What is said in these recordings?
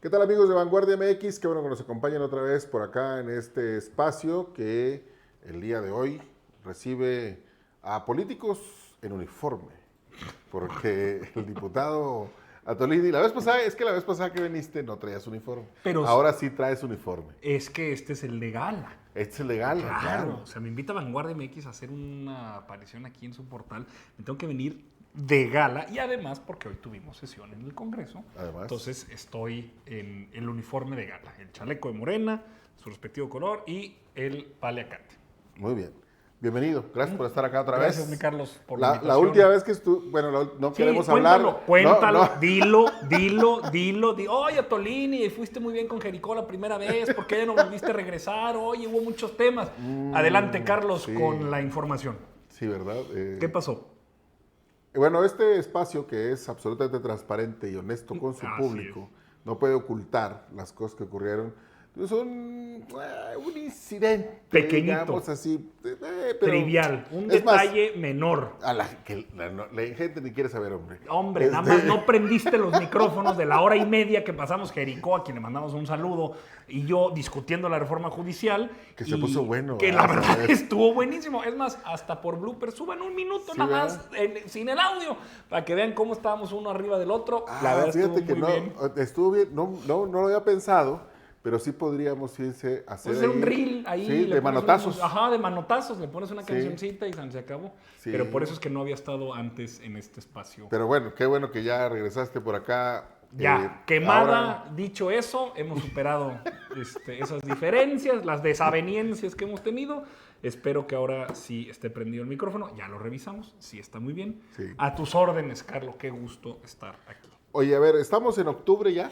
¿Qué tal amigos de Vanguardia MX? Qué bueno que nos acompañan otra vez por acá en este espacio que el día de hoy recibe a políticos en uniforme. Porque el diputado Atolini, la vez pasada que viniste no traías uniforme. Pero Ahora sí traes uniforme. es que este es el de gala. Este es legal, claro. O sea, me invita Vanguardia MX a hacer una aparición aquí en su portal. Me tengo que venir de gala y además porque hoy tuvimos sesión en el Congreso. Además. Entonces estoy en el uniforme de gala. El chaleco de morena, su respectivo color y el paliacate. Muy bien. Bienvenido. Gracias por estar acá otra vez. Gracias, mi Carlos, por la invitación. última vez que estuve, bueno, no queremos hablar. Cuéntalo, No. dilo. Oye, Tolini, fuiste muy bien con Jericó la primera vez, ¿por qué ya no volviste a regresar? Oye, hubo muchos temas. Adelante, Carlos, sí. con la información. Sí, ¿verdad? ¿Qué pasó? Bueno, este espacio que es absolutamente transparente y honesto con su público, no puede ocultar las cosas que ocurrieron. Son un incidente, pequeñito, digamos así, pero trivial, un detalle menor. A la gente ni quiere saber, hombre. Hombre, nada más no prendiste los micrófonos de la hora y media que pasamos Jericó, a quien le mandamos un saludo, y yo discutiendo la reforma judicial. Que se puso bueno. Que la verdad estuvo buenísimo. Es más, hasta por blooper suban un minuto sí, nada más sin el audio, para que vean cómo estábamos uno arriba del otro. La verdad fíjate que estuvo bien, no lo había pensado. Pero sí podríamos irse a hacer un reel ahí. Sí, de manotazos. De manotazos. Le pones una cancioncita y se acabó. Sí. Pero por eso es que no había estado antes en este espacio. Pero bueno, qué bueno que ya regresaste por acá. Ya, quemada, dicho eso, hemos superado esas diferencias, las desavenencias que hemos tenido. Espero que ahora sí esté prendido el micrófono. Ya lo revisamos, sí está muy bien. Sí. A tus órdenes, Carlos, qué gusto estar aquí. Oye, a ver, estamos en octubre ya.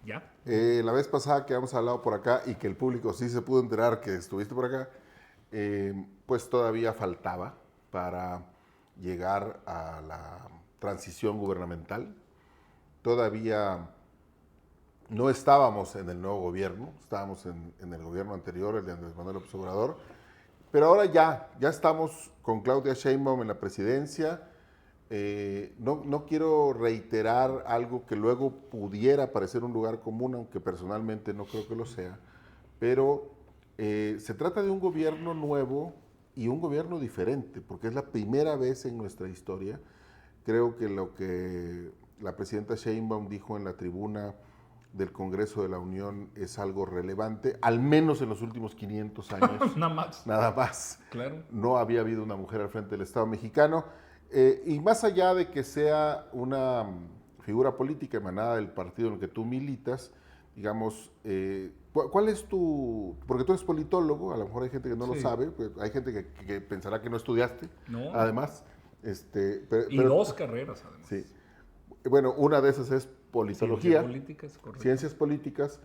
Ya. La vez pasada que habíamos hablado por acá y que el público sí se pudo enterar que estuviste por acá, pues todavía faltaba para llegar a la transición gubernamental. Todavía no estábamos en el nuevo gobierno, estábamos en el gobierno anterior, el de Andrés Manuel López Obrador, pero ahora ya estamos con Claudia Sheinbaum en la presidencia. No quiero reiterar algo que luego pudiera parecer un lugar común, aunque personalmente no creo que lo sea, pero se trata de un gobierno nuevo y un gobierno diferente, porque es la primera vez en nuestra historia. Creo que lo que la presidenta Sheinbaum dijo en la tribuna del Congreso de la Unión es algo relevante, al menos en los últimos 500 años. Nada más. Claro. No había habido una mujer al frente del Estado mexicano. Y más allá de que sea una figura política emanada del partido en el que tú militas, digamos, ¿cuál es porque tú eres politólogo, a lo mejor hay gente que no lo sabe, pues hay gente que pensará que no estudiaste, además. Pero dos carreras, además. Sí. Bueno, una de esas es politología, ciencias políticas.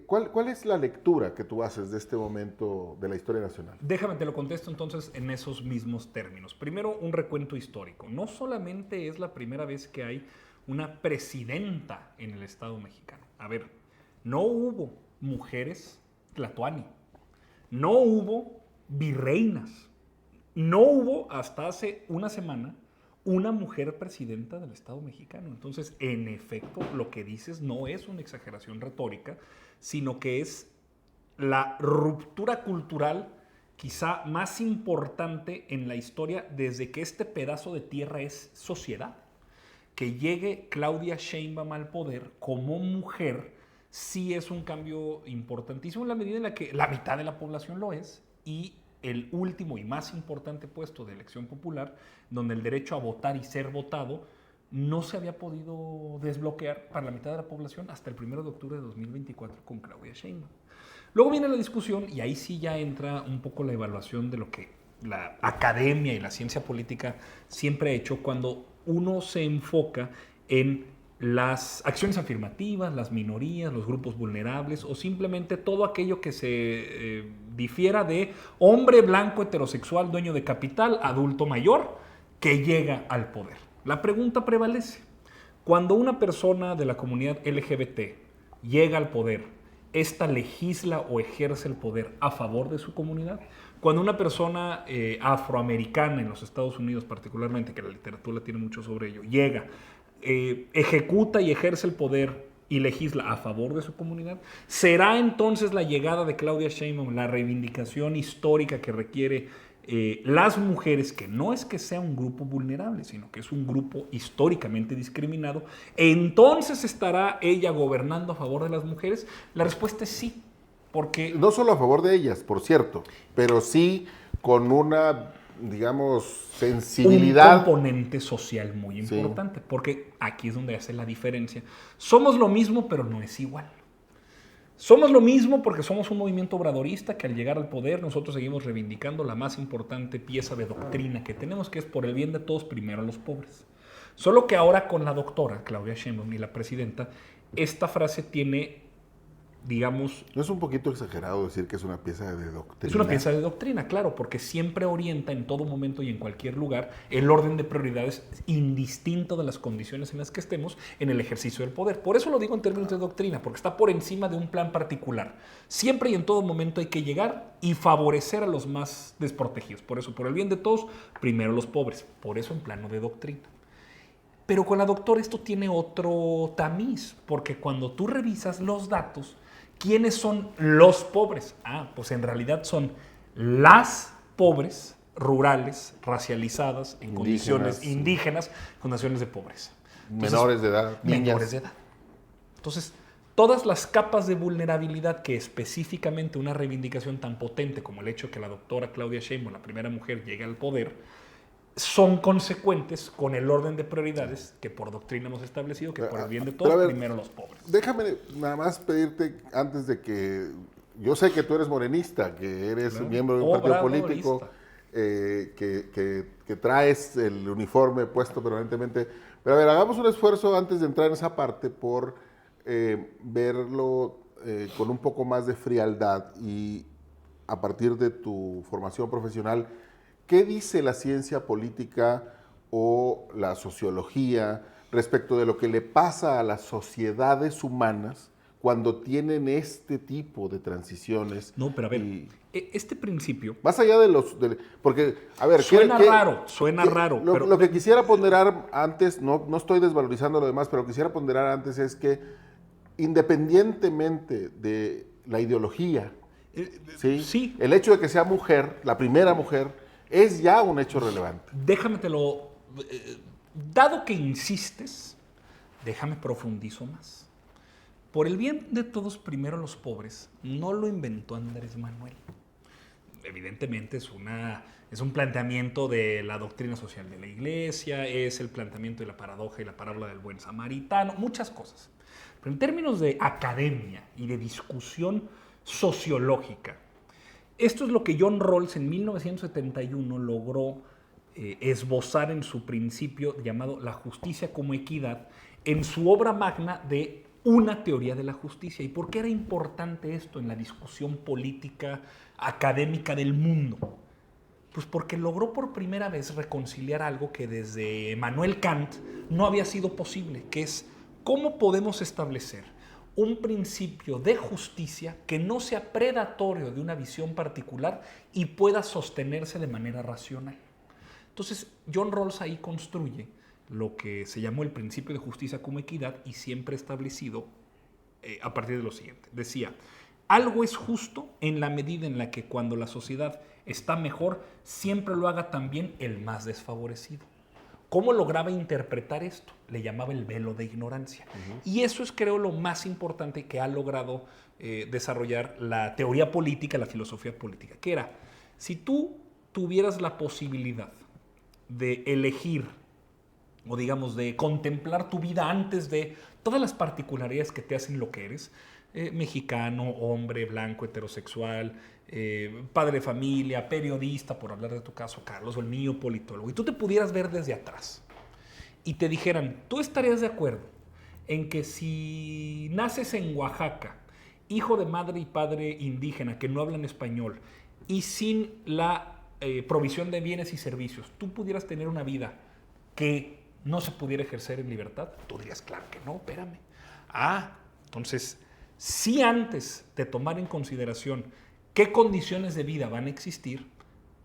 ¿Cuál es la lectura que tú haces de este momento de la historia nacional? Déjame, te lo contesto entonces en esos mismos términos. Primero, un recuento histórico. No solamente es la primera vez que hay una presidenta en el Estado mexicano. A ver, no hubo mujeres tlatoani, no hubo virreinas, no hubo hasta hace una semana una mujer presidenta del Estado mexicano. Entonces, en efecto, lo que dices no es una exageración retórica, sino que es la ruptura cultural quizá más importante en la historia desde que este pedazo de tierra es sociedad. Que llegue Claudia Sheinbaum al poder como mujer sí es un cambio importantísimo en la medida en la que la mitad de la población lo es y el último y más importante puesto de elección popular, donde el derecho a votar y ser votado no se había podido desbloquear para la mitad de la población hasta el 1 de octubre de 2024 con Claudia Sheinbaum. Luego viene la discusión y ahí sí ya entra un poco la evaluación de lo que la academia y la ciencia política siempre ha hecho cuando uno se enfoca en las acciones afirmativas, las minorías, los grupos vulnerables o simplemente todo aquello que se difiera de hombre blanco heterosexual dueño de capital, adulto mayor, que llega al poder. La pregunta prevalece. Cuando una persona de la comunidad LGBT llega al poder, ¿esta legisla o ejerce el poder a favor de su comunidad? Cuando una persona afroamericana en los Estados Unidos particularmente, que la literatura tiene mucho sobre ello, llega, ejecuta y ejerce el poder y legisla a favor de su comunidad, será entonces la llegada de Claudia Sheinbaum la reivindicación histórica que requiere las mujeres, que no es que sea un grupo vulnerable, sino que es un grupo históricamente discriminado. Entonces estará ella gobernando a favor de las mujeres. La respuesta es sí, porque No solo a favor de ellas, por cierto, pero sí con una, digamos, sensibilidad. un componente social muy Sí. importante, porque aquí es donde hace la diferencia. Somos lo mismo, pero no es igual. Somos lo mismo porque somos un movimiento obradorista que al llegar al poder nosotros seguimos reivindicando la más importante pieza de doctrina que tenemos, que es por el bien de todos, primero a los pobres. Solo que ahora con la doctora Claudia Sheinbaum y la presidenta, esta frase tiene, digamos, ¿No es un poquito exagerado decir que es una pieza de doctrina? es una pieza de doctrina, claro, porque siempre orienta en todo momento y en cualquier lugar el orden de prioridades indistinto de las condiciones en las que estemos en el ejercicio del poder. Por eso lo digo en términos de doctrina, porque está por encima de un plan particular. Siempre y en todo momento hay que llegar y favorecer a los más desprotegidos. Por eso, por el bien de todos, primero los pobres. Por eso en plano de doctrina. Pero con la doctora esto tiene otro tamiz, porque cuando tú revisas los datos, ¿quiénes son los pobres? Pues en realidad son las pobres rurales, racializadas, en condiciones indígenas, condiciones de pobreza. Entonces, menores de edad, niñas. menores de edad. Entonces, todas las capas de vulnerabilidad que específicamente una reivindicación tan potente como el hecho de que la doctora Claudia Sheinbaum, la primera mujer, llegue al poder, son consecuentes con el orden de prioridades que por doctrina hemos establecido, que por el bien de todos, Pero a ver, primero los pobres. Déjame nada más pedirte, antes de que... Yo sé que tú eres morenista, que eres miembro de un partido político, que traes el uniforme puesto permanentemente. Pero a ver, hagamos un esfuerzo antes de entrar en esa parte por verlo con un poco más de frialdad y a partir de tu formación profesional, ¿qué dice la ciencia política o la sociología respecto de lo que le pasa a las sociedades humanas cuando tienen este tipo de transiciones? No, pero a ver, este principio... Más allá de los... porque, a ver... Suena raro. Pero lo que quisiera ponderar antes, no estoy desvalorizando lo demás, pero quisiera ponderar antes es que independientemente de la ideología, ¿sí? El hecho de que sea mujer, la primera mujer, es ya un hecho relevante. Déjametelo... dado que insistes, déjame profundizo más. Por el bien de todos, primero los pobres, no lo inventó Andrés Manuel. Evidentemente es un planteamiento de la doctrina social de la Iglesia, es el planteamiento de la paradoja y la parábola del buen samaritano, muchas cosas. Pero en términos de academia y de discusión sociológica, esto es lo que John Rawls en 1971 logró esbozar en su principio llamado La justicia como equidad, en su obra magna de Una teoría de la justicia. ¿Y por qué era importante esto en la discusión política académica del mundo? Pues porque logró por primera vez reconciliar algo que desde Emmanuel Kant no había sido posible, que es cómo podemos establecer un principio de justicia que no sea predatorio de una visión particular y pueda sostenerse de manera racional. Entonces, John Rawls ahí construye lo que se llamó el principio de justicia como equidad y siempre establecido a partir de lo siguiente. Decía, algo es justo en la medida en la que cuando la sociedad está mejor, siempre lo haga también el más desfavorecido. ¿Cómo lograba interpretar esto? Le llamaba el velo de ignorancia. Y eso es, creo, lo más importante que ha logrado desarrollar la teoría política, la filosofía política, que era, si tú tuvieras la posibilidad de elegir, o digamos, de contemplar tu vida antes de todas las particularidades que te hacen lo que eres, mexicano, hombre, blanco, heterosexual, padre de familia, periodista, por hablar de tu caso, Carlos, o el mío, politólogo, y tú te pudieras ver desde atrás y te dijeran, ¿tú estarías de acuerdo en que si naces en Oaxaca, hijo de madre y padre indígena que no hablan español y sin la provisión de bienes y servicios, tú pudieras tener una vida que no se pudiera ejercer en libertad? Tú dirías, claro que no, espérame. Entonces, si antes de tomar en consideración qué condiciones de vida van a existir,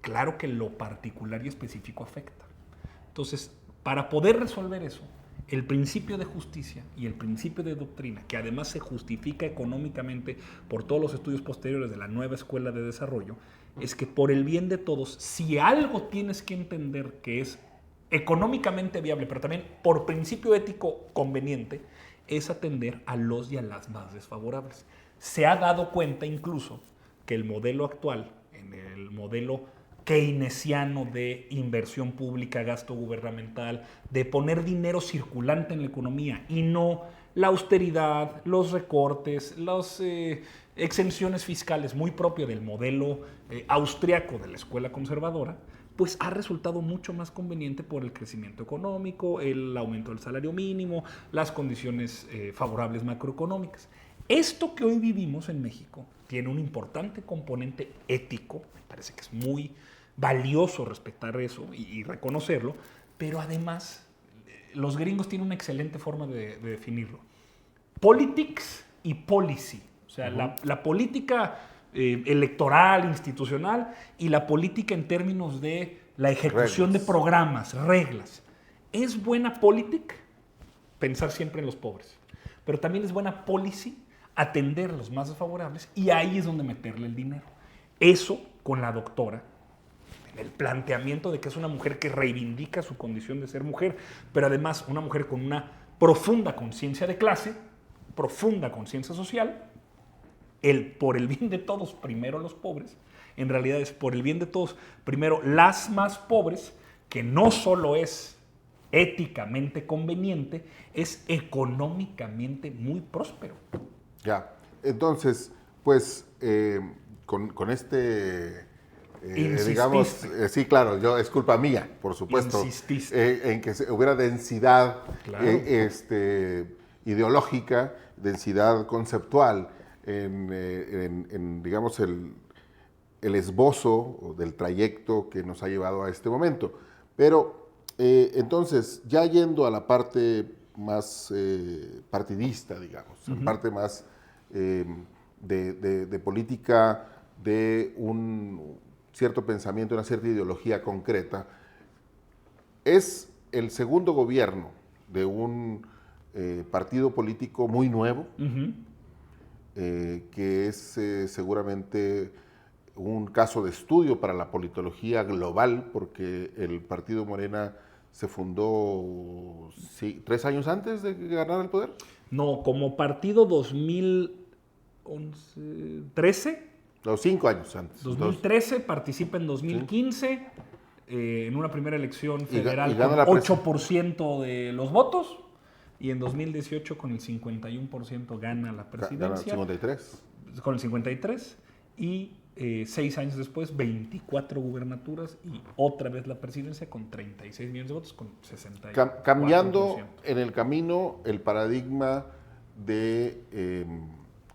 claro que lo particular y específico afecta. Entonces, para poder resolver eso, El principio de justicia y el principio de doctrina, que además se justifica económicamente por todos los estudios posteriores de la nueva escuela de desarrollo, es que por el bien de todos, si algo tienes que entender que es económicamente viable, pero también por principio ético conveniente, es atender a los y a las más desfavorables. Se ha dado cuenta incluso que el modelo actual, en el modelo keynesiano de inversión pública, gasto gubernamental, de poner dinero circulante en la economía y no la austeridad, los recortes, las exenciones fiscales muy propio del modelo austriaco de la escuela conservadora, pues ha resultado mucho más conveniente por el crecimiento económico, el aumento del salario mínimo, las condiciones favorables macroeconómicas. Esto que hoy vivimos en México tiene un importante componente ético, me parece que es muy valioso respetar eso y reconocerlo, pero además los gringos tienen una excelente forma de definirlo. Politics y policy, o sea, la política electoral, institucional, y la política en términos de la ejecución de programas, reglas. Es buena política pensar siempre en los pobres, pero también es buena policy atender a los más desfavorables, y ahí es donde meterle el dinero. Eso con la doctora, en el planteamiento de que es una mujer que reivindica su condición de ser mujer, pero además una mujer con una profunda conciencia de clase, profunda conciencia social, por el bien de todos, primero los pobres, en realidad es por el bien de todos, primero las más pobres, que no solo es éticamente conveniente, es económicamente muy próspero. Ya, entonces, pues, con este, digamos, sí, claro, es culpa mía, por supuesto, en que hubiera densidad Claro. Ideológica, densidad conceptual, digamos, el esbozo del trayecto que nos ha llevado a este momento. Pero, entonces, ya yendo a la parte más partidista, digamos, la parte más de política, de un cierto pensamiento, una cierta ideología concreta, es el segundo gobierno de un partido político muy nuevo, que es seguramente un caso de estudio para la politología global, porque el partido Morena se fundó 3 años antes de ganar el poder. No, como partido 2013. Los 5 años antes. 2013, participa en 2015, en una primera elección federal gana con la 8% de los votos, y en 2018 con el 51% gana la presidencia. Gana 53. Con el 53, y 6 años después, 24 gubernaturas y otra vez la presidencia con 36 millones de votos, con 64%. Cambiando en el camino el paradigma de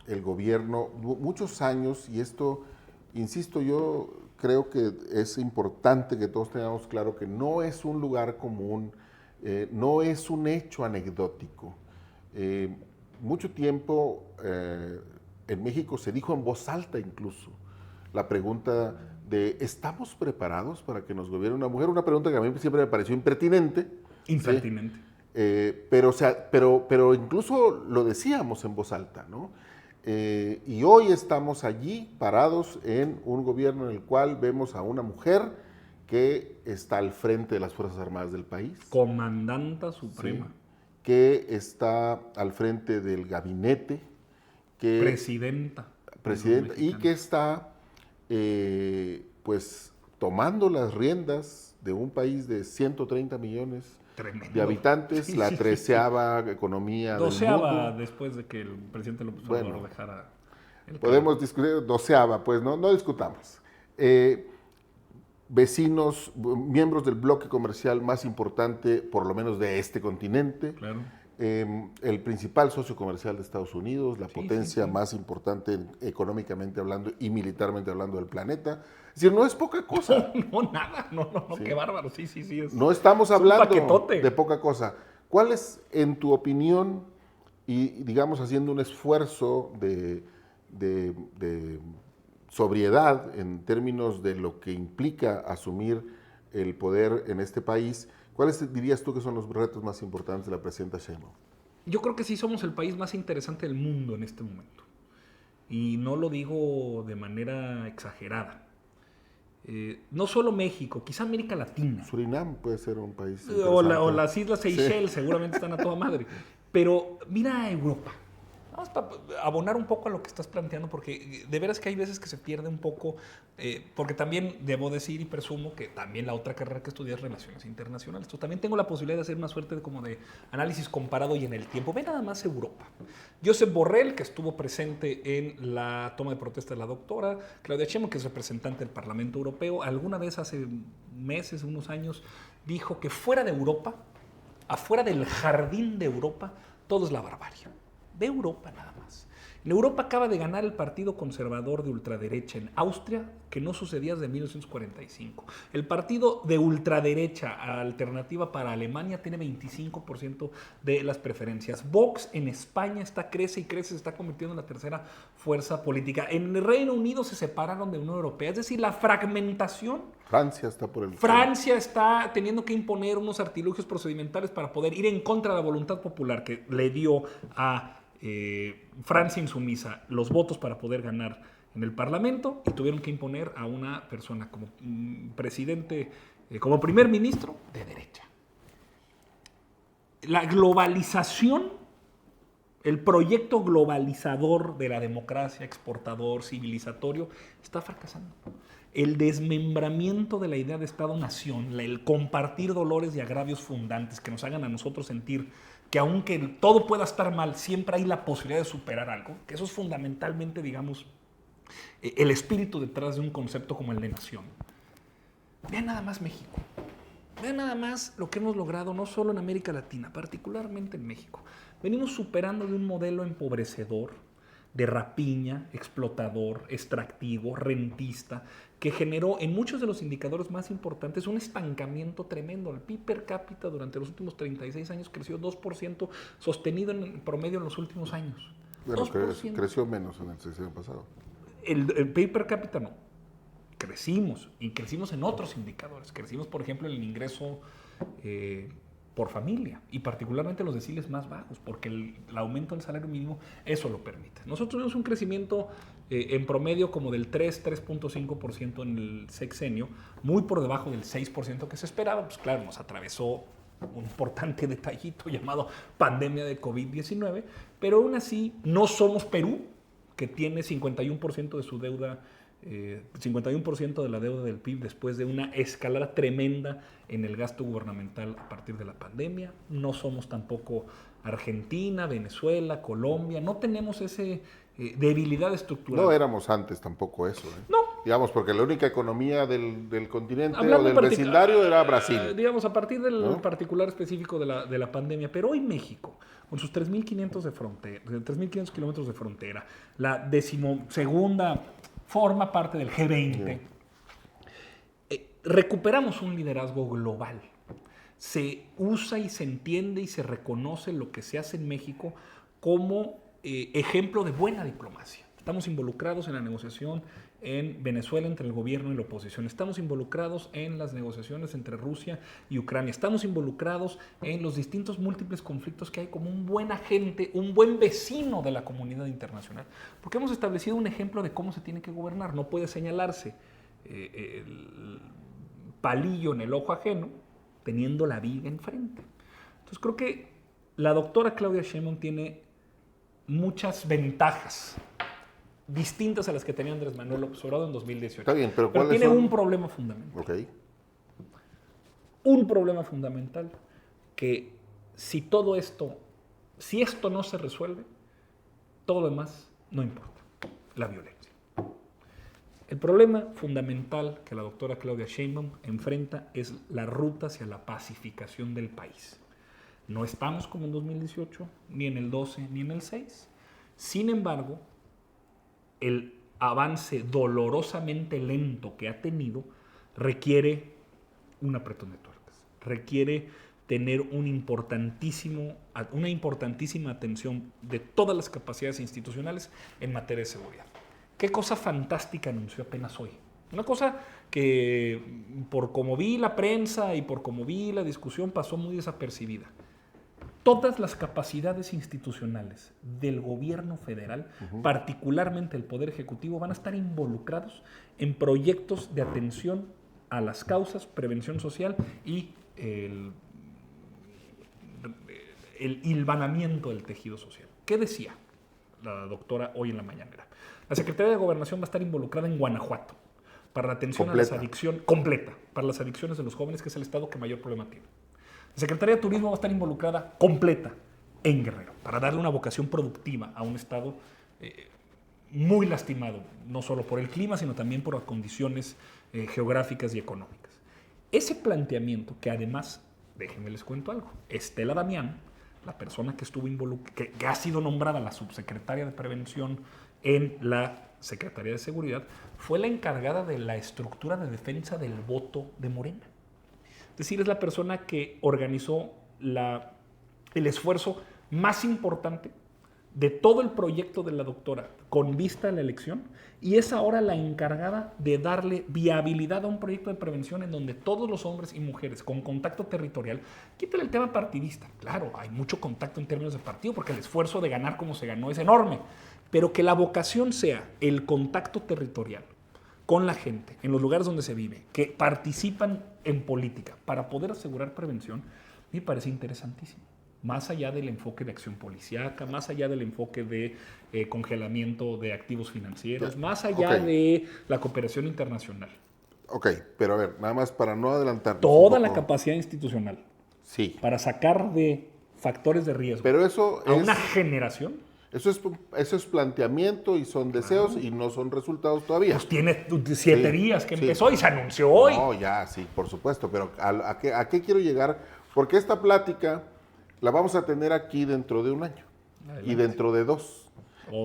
el gobierno, muchos años, y esto, insisto, yo creo que es importante que todos tengamos claro que no es un lugar común, no es un hecho anecdótico. Mucho tiempo en México se dijo en voz alta incluso la pregunta de ¿estamos preparados para que nos gobierne una mujer? Una pregunta que a mí siempre me pareció impertinente. Impertinente. ¿Sí? Pero incluso lo decíamos en voz alta, ¿no? Y hoy estamos allí parados en un gobierno en el cual vemos a una mujer que está al frente de las Fuerzas Armadas del país. Comandanta suprema. Sí, que está al frente del gabinete. Presidenta y que está pues tomando las riendas de un país de 130 millones de habitantes, sí, la 13ª economía 12ª del mundo. Después de que el presidente López Obrador dejara el podemos discutir, 12ª, pues no discutamos. Vecinos, miembros del bloque comercial más importante, por lo menos de este continente. Claro. El principal socio comercial de Estados Unidos, la potencia más importante económicamente hablando y militarmente hablando del planeta. Es decir, no es poca cosa. No, nada, no, sí. Qué bárbaro, sí. No estamos hablando de poca cosa. ¿Cuál es, en tu opinión, y digamos haciendo un esfuerzo de sobriedad en términos de lo que implica asumir el poder en este país, ¿cuáles dirías tú que son los retos más importantes de la presidenta Sheinbaum? Yo creo que sí somos el país más interesante del mundo en este momento. Y no lo digo de manera exagerada. No solo México, quizá América Latina. Surinam puede ser un país O interesante. las Islas Seychelles, sí, seguramente están a toda madre. Pero mira a Europa. Vamos a abonar un poco a lo que estás planteando, porque de veras que hay veces que se pierde un poco, porque también debo decir y presumo que también la otra carrera que estudié es Relaciones Internacionales. Entonces también tengo la posibilidad de hacer una suerte de análisis comparado y en el tiempo. Ve nada más Europa. Josep Borrell, que estuvo presente en la toma de protesta de la doctora, Claudia Sheinbaum, que es representante del Parlamento Europeo, alguna vez hace meses, unos años, dijo que fuera de Europa, afuera del jardín de Europa, todo es la barbarie. De Europa nada más. En Europa acaba de ganar el Partido Conservador de ultraderecha en Austria, que no sucedía desde 1945. El partido de ultraderecha Alternativa para Alemania tiene 25% de las preferencias. Vox en España crece y crece, se está convirtiendo en la tercera fuerza política. En el Reino Unido se separaron de la Unión Europea, es decir, la fragmentación. Francia está teniendo que imponer unos artilugios procedimentales para poder ir en contra de la voluntad popular que le dio a Francia insumisa los votos para poder ganar en el Parlamento, y tuvieron que imponer a una persona como presidente, como primer ministro de derecha. La globalización, el proyecto globalizador de la democracia, exportador, civilizatorio, está fracasando. El desmembramiento de la idea de Estado-nación, el compartir dolores y agravios fundantes que nos hagan a nosotros sentir que aunque todo pueda estar mal, siempre hay la posibilidad de superar algo, que eso es fundamentalmente, digamos, el espíritu detrás de un concepto como el de nación. Vean nada más México. Vean nada más lo que hemos logrado, no solo en América Latina, particularmente en México. Venimos superando de un modelo empobrecedor, de rapiña, explotador, extractivo, rentista, que generó en muchos de los indicadores más importantes un estancamiento tremendo. El PIB per cápita durante los últimos 36 años creció 2%, sostenido en promedio en los últimos años. Bueno, creció menos en el sexenio pasado. El PIB per cápita no. Crecimos, y crecimos en otros indicadores. Crecimos, por ejemplo, en el ingreso por familia, y particularmente los deciles más bajos, porque el aumento del salario mínimo eso lo permite. Nosotros tuvimos un crecimiento en promedio como del 3.5% en el sexenio, muy por debajo del 6% que se esperaba. Pues claro, nos atravesó un importante detallito llamado pandemia de COVID-19, pero aún así no somos Perú, que tiene 51% de su deuda, 51% de la deuda del PIB después de una escalada tremenda en el gasto gubernamental a partir de la pandemia. No somos tampoco Argentina, Venezuela, Colombia. No tenemos esa debilidad estructural. No éramos antes tampoco eso. No. Digamos, porque la única economía del continente o del vecindario era Brasil. Digamos, a partir del particular específico de la pandemia. Pero hoy México, con sus 3.500 kilómetros de frontera, la 12ª forma parte del G20. Recuperamos un liderazgo global. Se usa y se entiende y se reconoce lo que se hace en México como ejemplo de buena diplomacia. Estamos involucrados en la negociación en Venezuela entre el gobierno y la oposición. Estamos involucrados en las negociaciones entre Rusia y Ucrania. Estamos involucrados en los distintos múltiples conflictos que hay como un buen agente, un buen vecino de la comunidad internacional. Porque hemos establecido un ejemplo de cómo se tiene que gobernar. No puede señalarse el palillo en el ojo ajeno teniendo la viga enfrente. Entonces creo que la doctora Claudia Sheinbaum tiene muchas ventajas distintas a las que tenía Andrés Manuel López Obrador en 2018. Está bien, pero tiene un problema fundamental. Okay. Un problema fundamental que si esto no se resuelve, todo lo demás no importa. La violencia. El problema fundamental que la doctora Claudia Sheinbaum enfrenta es la ruta hacia la pacificación del país. No estamos como en 2018, ni en el 12, ni en el 6. Sin embargo, el avance dolorosamente lento que ha tenido requiere un apretón de tuercas. Requiere tener una importantísima atención de todas las capacidades institucionales en materia de seguridad. Qué cosa fantástica anunció apenas hoy Una cosa que por como vi la prensa y por como vi la discusión pasó muy desapercibida. Todas las capacidades institucionales del gobierno federal, particularmente el Poder Ejecutivo, van a estar involucrados en proyectos de atención a las causas, prevención social y el hilvanamiento del tejido social. ¿Qué decía la doctora hoy en la mañanera? La Secretaría de Gobernación va a estar involucrada en Guanajuato para la atención a las adicciones, completa, para las adicciones de los jóvenes, que es el estado que mayor problema tiene. La Secretaría de Turismo va a estar involucrada completa en Guerrero para darle una vocación productiva a un estado muy lastimado, no solo por el clima, sino también por las condiciones geográficas y económicas. Ese planteamiento, que además, déjenme les cuento algo, Estela Damián, la persona que estuvo que ha sido nombrada la subsecretaria de Prevención en la Secretaría de Seguridad, fue la encargada de la estructura de defensa del voto de Morena. Es decir, es la persona que organizó el esfuerzo más importante de todo el proyecto de la doctora con vista a la elección, y es ahora la encargada de darle viabilidad a un proyecto de prevención en donde todos los hombres y mujeres con contacto territorial, quítale el tema partidista, claro, hay mucho contacto en términos de partido porque el esfuerzo de ganar como se ganó es enorme, pero que la vocación sea el contacto territorial con la gente, en los lugares donde se vive, que participan en política para poder asegurar prevención, me parece interesantísimo. Más allá del enfoque de acción policíaca, más allá del enfoque de congelamiento de activos financieros, más allá de la cooperación internacional. Ok, pero a ver, nada más para no adelantarnos. Toda la capacidad institucional. Sí. Para sacar de factores de riesgo pero eso a una generación. Eso es planteamiento y son deseos y no son resultados todavía. Pues tiene 7 días que empezó y se anunció hoy. No, ya, sí, por supuesto, pero ¿a qué quiero llegar? Porque esta plática la vamos a tener aquí dentro de un año, adelante, y dentro de 2,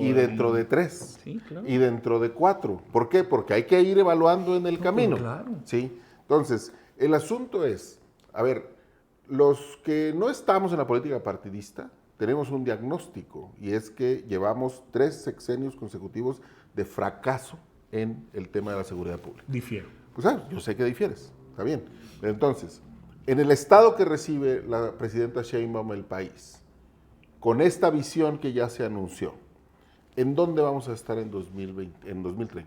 y dentro de 3, sí, claro, y dentro de 4. ¿Por qué? Porque hay que ir evaluando en el camino. Claro. ¿Sí? Entonces, el asunto es, a ver, los que no estamos en la política partidista, tenemos un diagnóstico, y es que llevamos 3 sexenios consecutivos de fracaso en el tema de la seguridad pública. Difiero. Pues yo sé que difieres, está bien. Pero entonces, en el estado que recibe la presidenta Sheinbaum el país, con esta visión que ya se anunció, ¿en dónde vamos a estar en 2030?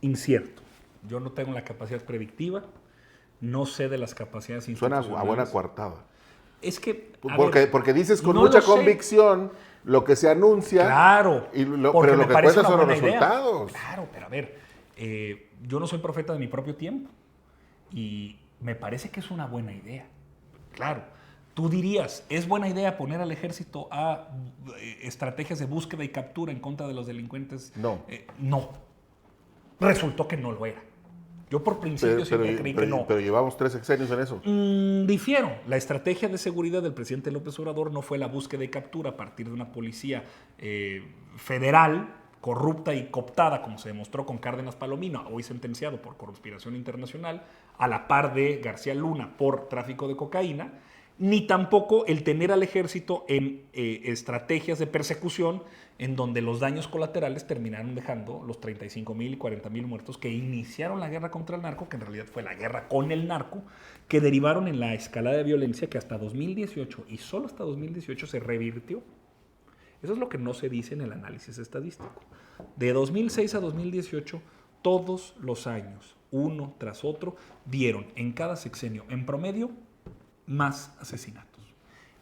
Incierto. Yo no tengo la capacidad predictiva, no sé de las capacidades institucionales. Suena a buena coartada. Es que... Porque dices con mucha convicción lo que se anuncia. Claro. Pero lo que cuenta son los resultados. Claro, pero a ver, yo no soy profeta de mi propio tiempo. Y me parece que es una buena idea. Claro, tú dirías, ¿es buena idea poner al ejército a estrategias de búsqueda y captura en contra de los delincuentes? No. No. Resultó que no lo era. Yo por principio siempre creí que no. Pero llevamos 3 sexenios en eso. Difiero. La estrategia de seguridad del presidente López Obrador no fue la búsqueda y captura a partir de una policía federal corrupta y cooptada, como se demostró con Cárdenas Palomino, hoy sentenciado por conspiración internacional, a la par de García Luna por tráfico de cocaína, ni tampoco el tener al ejército en estrategias de persecución en donde los daños colaterales terminaron dejando los 35,000 y 40,000 muertos que iniciaron la guerra contra el narco, que en realidad fue la guerra con el narco, que derivaron en la escalada de violencia que hasta 2018, y solo hasta 2018, se revirtió. Eso es lo que no se dice en el análisis estadístico. De 2006 a 2018, todos los años, uno tras otro, dieron en cada sexenio, en promedio, más asesinatos.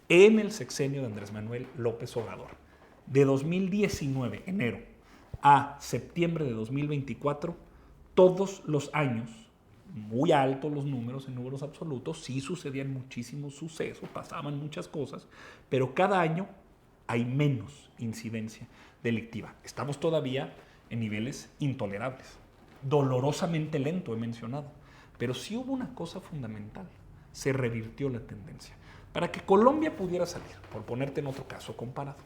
En el sexenio de Andrés Manuel López Obrador, de 2019, enero, a septiembre de 2024, todos los años, muy altos los números en números absolutos, sí sucedían muchísimos sucesos, pasaban muchas cosas, pero cada año hay menos incidencia delictiva. Estamos todavía en niveles intolerables. Dolorosamente lento, he mencionado. Pero sí hubo una cosa fundamental. Se revirtió la tendencia. Para que Colombia pudiera salir, por ponerte en otro caso comparado,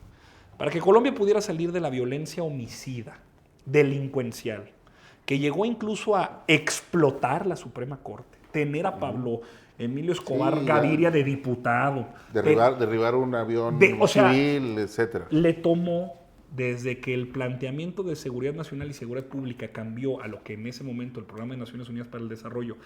para que Colombia pudiera salir de la violencia homicida, delincuencial, que llegó incluso a explotar la Suprema Corte, tener a Pablo Emilio Escobar Gaviria de diputado. Derribar un avión civil, etc. Le tomó desde que el planteamiento de seguridad nacional y seguridad pública cambió a lo que en ese momento el Programa de Naciones Unidas para el Desarrollo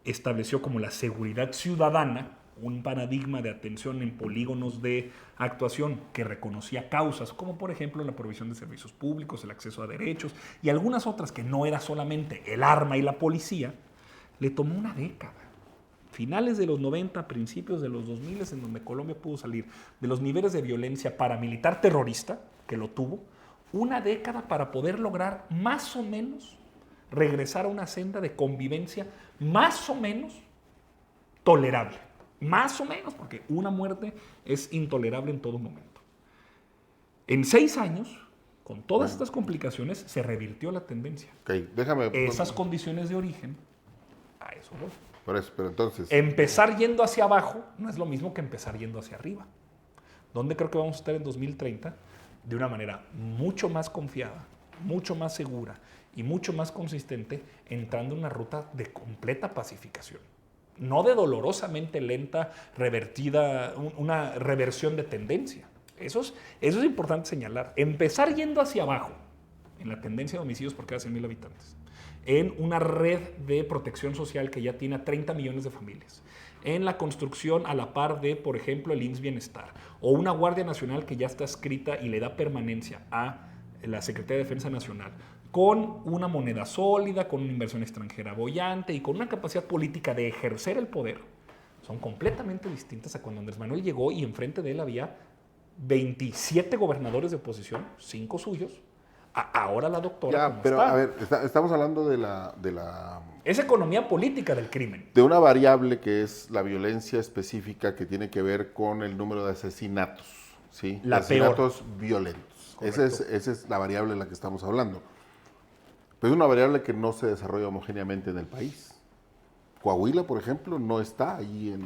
estableció como la seguridad ciudadana, un paradigma de atención en polígonos de actuación que reconocía causas, como por ejemplo la provisión de servicios públicos, el acceso a derechos y algunas otras que no era solamente el arma y la policía, le tomó una década. Finales de los 90, principios de los 2000, en donde Colombia pudo salir de los niveles de violencia paramilitar terrorista, que lo tuvo, una década para poder lograr más o menos regresar a una senda de convivencia más o menos tolerable. Más o menos, porque una muerte es intolerable en todo momento. En 6 años, con todas estas complicaciones, se revirtió la tendencia. Okay, déjame... Esas condiciones de origen, a eso voy. Por eso, pero entonces... Empezar yendo hacia abajo no es lo mismo que empezar yendo hacia arriba. ¿Dónde creo que vamos a estar en 2030? De una manera mucho más confiada, mucho más segura y mucho más consistente, entrando en una ruta de completa pacificación. No de dolorosamente lenta, revertida, una reversión de tendencia. Eso es importante señalar. Empezar yendo hacia abajo, en la tendencia de homicidios por cada 100,000 habitantes, en una red de protección social que ya tiene a 30 millones de familias, en la construcción a la par de, por ejemplo, el IMSS Bienestar, o una Guardia Nacional que ya está escrita y le da permanencia a la Secretaría de Defensa Nacional, con una moneda sólida, con una inversión extranjera boyante y con una capacidad política de ejercer el poder, son completamente distintas a cuando Andrés Manuel llegó y enfrente de él había 27 gobernadores de oposición, 5 suyos. Ahora la doctora... Ya, pero a ver, estamos hablando de la... Es economía política del crimen. De una variable que es la violencia específica que tiene que ver con el número de asesinatos, ¿sí? La asesinatos peor. Violentos. Esa es la variable de la que estamos hablando. Pero es una variable que no se desarrolla homogéneamente en el país. Coahuila, por ejemplo, no está ahí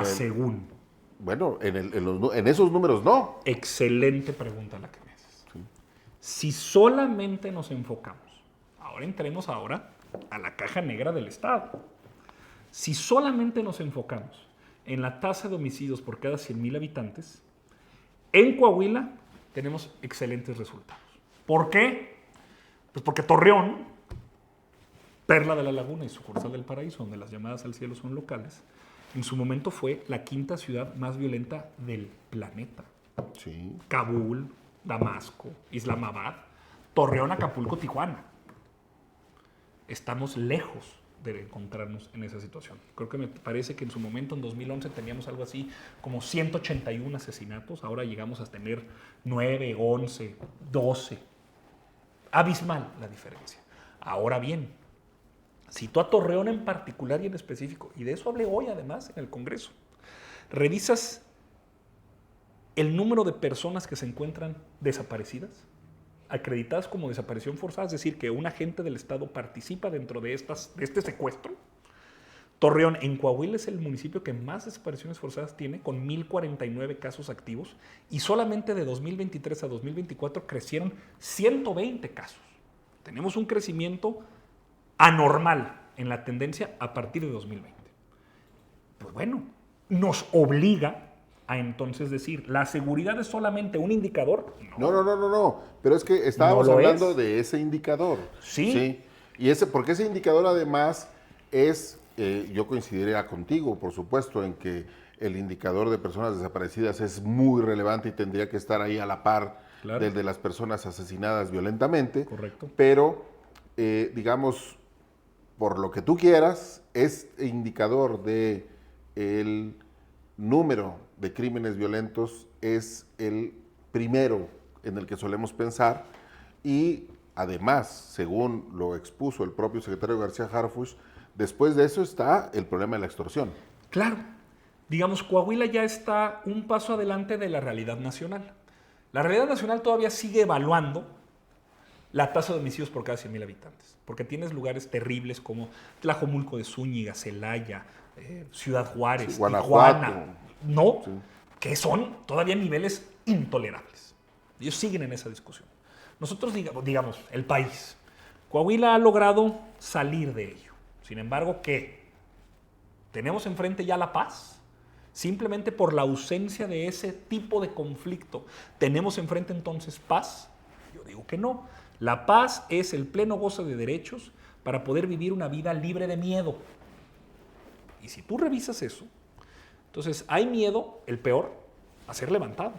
según. Bueno, en esos números no. Excelente pregunta la que me haces. Sí. Si solamente nos enfocamos, ahora entremos a la caja negra del Estado. Si solamente nos enfocamos en la tasa de homicidios por cada 100,000 habitantes, en Coahuila tenemos excelentes resultados. ¿Por qué? Pues porque Torreón, Perla de la Laguna y sucursal del Paraíso, donde las llamadas al cielo son locales, en su momento fue la 5ª ciudad más violenta del planeta. Sí. Kabul, Damasco, Islamabad, Torreón, Acapulco, Tijuana. Estamos lejos de encontrarnos en esa situación. Creo que me parece que en su momento, en 2011, teníamos algo así como 181 asesinatos. Ahora llegamos a tener 9, 11, 12. Abismal la diferencia. Ahora bien, si tú a Torreón en particular y en específico, y de eso hablé hoy además en el Congreso, revisas el número de personas que se encuentran desaparecidas, acreditadas como desaparición forzada, es decir, que un agente del Estado participa dentro de este secuestro. Torreón, en Coahuila, es el municipio que más desapariciones forzadas tiene, con 1,049 casos activos, y solamente de 2023 a 2024 crecieron 120 casos. Tenemos un crecimiento anormal en la tendencia a partir de 2020. Pues bueno, nos obliga a entonces decir, ¿la seguridad es solamente un indicador? No. Pero es que estábamos hablando de ese indicador. Sí. Y porque ese indicador además es, yo coincidiría contigo, por supuesto, en que el indicador de personas desaparecidas es muy relevante y tendría que estar ahí a la par del de las personas asesinadas violentamente. Correcto. Pero, digamos, por lo que tú quieras, este indicador de el número de crímenes violentos es el primero en el que solemos pensar y además, según lo expuso el propio secretario García Harfuch, después de eso está el problema de la extorsión. Claro, digamos, Coahuila ya está un paso adelante de la realidad nacional. La realidad nacional todavía sigue evaluando la tasa de homicidios por cada 100,000 habitantes, porque tienes lugares terribles como Tlajomulco de Zúñiga, Celaya, Ciudad Juárez, sí, Guanajuato. Tijuana, Sí. Que son todavía niveles intolerables. Ellos siguen en esa discusión. Nosotros, digamos, el país, Coahuila ha logrado salir de ello. Sin embargo, ¿qué? ¿Tenemos enfrente ya la paz? simplemente por la ausencia de ese tipo de conflicto. ¿Tenemos enfrente entonces paz? Yo digo que no. La paz es el pleno goce de derechos para poder vivir una vida libre de miedo. Y si tú revisas eso, entonces hay miedo, el peor, a ser levantado.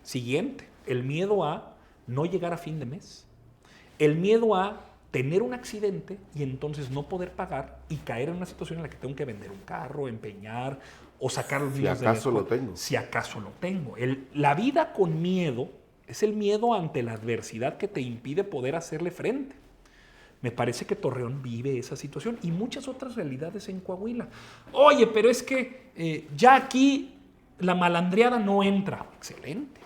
Siguiente, el miedo a no llegar a fin de mes. El miedo a tener un accidente y entonces no poder pagar y caer en una situación en la que tengo que vender un carro, empeñar o sacar los niños de la escuela. Si acaso lo tengo. La vida con miedo es el miedo ante la adversidad que te impide poder hacerle frente. Me parece que Torreón vive esa situación y muchas otras realidades en Coahuila. Oye, pero es que ya aquí la malandreada no entra. Excelente.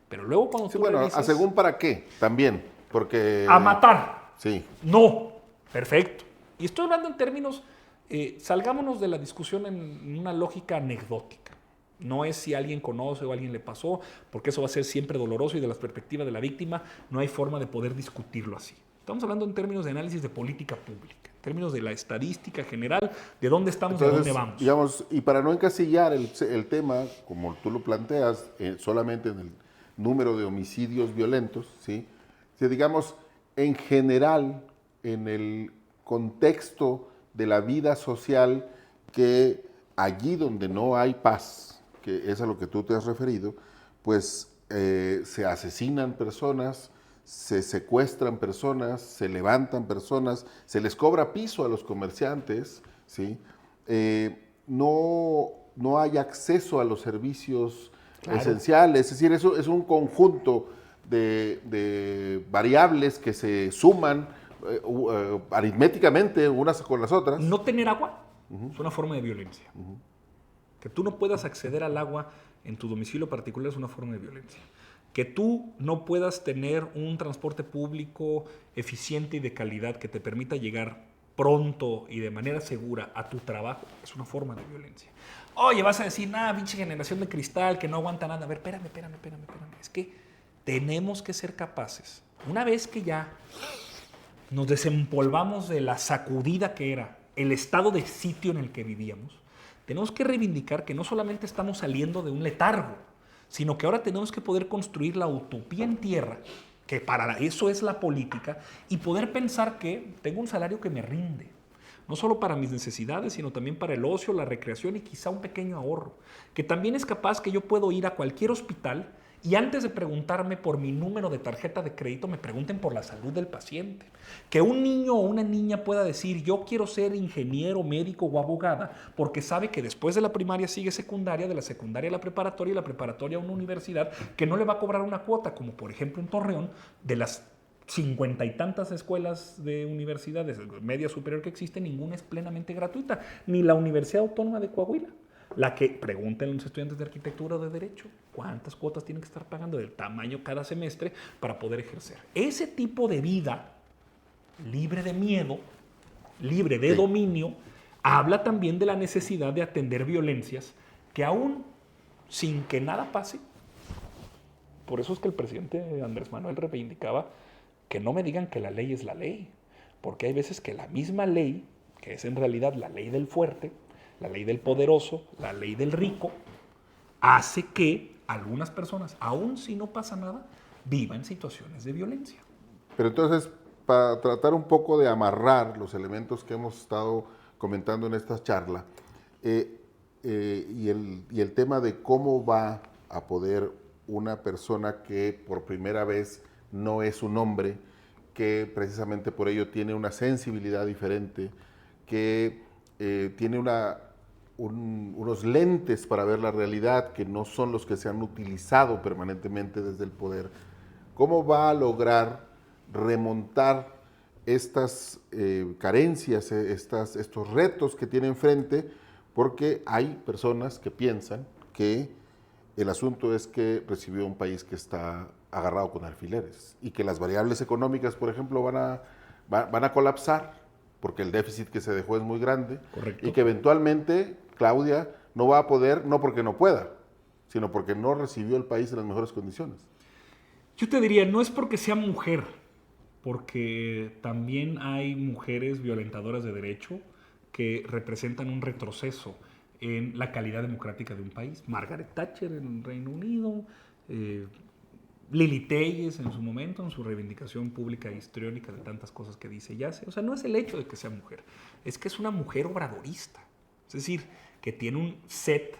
Pero luego cuando tú revisas, ¿a según para qué? También, porque... A matar. Sí. No. Perfecto. Y estoy hablando en términos, salgámonos de la discusión en una lógica anecdótica. No es si alguien conoce o alguien le pasó, porque eso va a ser siempre doloroso y de la perspectiva de la víctima no hay forma de poder discutirlo así. Estamos hablando en términos de análisis de política pública, en términos de la estadística general, de dónde estamos y a dónde vamos. Digamos, y para no encasillar el tema, como tú lo planteas, solamente en el número de homicidios violentos, ¿sí? Si digamos, en general, en el contexto de la vida social, que allí donde no hay paz, que es a lo que tú te has referido, pues se asesinan personas, se secuestran personas, se levantan personas, se les cobra piso a los comerciantes, ¿sí? No hay acceso a los servicios esenciales, es decir, eso es un conjunto de variables que se suman aritméticamente unas con las otras. No tener agua es una forma de violencia. Que tú no puedas acceder al agua en tu domicilio particular es una forma de violencia. Que tú no puedas tener un transporte público eficiente y de calidad que te permita llegar pronto y de manera segura a tu trabajo es una forma de violencia. Oye, vas a decir, pinche generación de cristal que no aguanta nada. A ver, espérame. Es que tenemos que ser capaces, una vez que ya nos desempolvamos de la sacudida que era el estado de sitio en el que vivíamos, tenemos que reivindicar que no solamente estamos saliendo de un letargo, sino que ahora tenemos que poder construir la utopía en tierra, que para eso es la política, y poder pensar que tengo un salario que me rinde, no solo para mis necesidades, sino también para el ocio, la recreación y quizá un pequeño ahorro, que también es capaz que yo puedo ir a cualquier hospital y antes de preguntarme por mi número de tarjeta de crédito, me pregunten por la salud del paciente. Que un niño o una niña pueda decir, yo quiero ser ingeniero, médico o abogada, porque sabe que después de la primaria sigue secundaria, de la secundaria a la preparatoria y la preparatoria a una universidad, que no le va a cobrar una cuota, como por ejemplo en Torreón, de las 50 y tantas escuelas de universidades media superior que existen, ninguna es plenamente gratuita, ni la Universidad Autónoma de Coahuila. La que pregunten los estudiantes de arquitectura o de derecho cuántas cuotas tienen que estar pagando, del tamaño cada semestre para poder ejercer. Ese tipo de vida libre de miedo, libre de dominio, habla también de la necesidad de atender violencias que aún sin que nada pase, por eso es que el presidente Andrés Manuel reivindicaba que no me digan que la ley es la ley, porque hay veces que la misma ley, que es en realidad la ley del fuerte, la ley del poderoso, la ley del rico, hace que algunas personas, aun si no pasa nada, vivan situaciones de violencia. Pero entonces, para tratar un poco de amarrar los elementos que hemos estado comentando en esta charla, y el tema de cómo va a poder una persona que por primera vez no es un hombre, que precisamente por ello tiene una sensibilidad diferente, que tiene unos lentes para ver la realidad que no son los que se han utilizado permanentemente desde el poder. ¿Cómo va a lograr remontar estas carencias, estos retos que tiene enfrente? Porque hay personas que piensan que el asunto es que recibió un país que está agarrado con alfileres y que las variables económicas, por ejemplo, van a colapsar porque el déficit que se dejó es muy grande. Correcto. Y que eventualmente Claudia no va a poder, no porque no pueda, sino porque no recibió el país en las mejores condiciones. Yo te diría, no es porque sea mujer, porque también hay mujeres violentadoras de derecho que representan un retroceso en la calidad democrática de un país. Margaret Thatcher en el Reino Unido, Lili Telles en su momento, en su reivindicación pública e histriónica de tantas cosas que dice y hace. O sea, no es el hecho de que sea mujer, es que es una mujer obradorista. Es decir, que tiene un set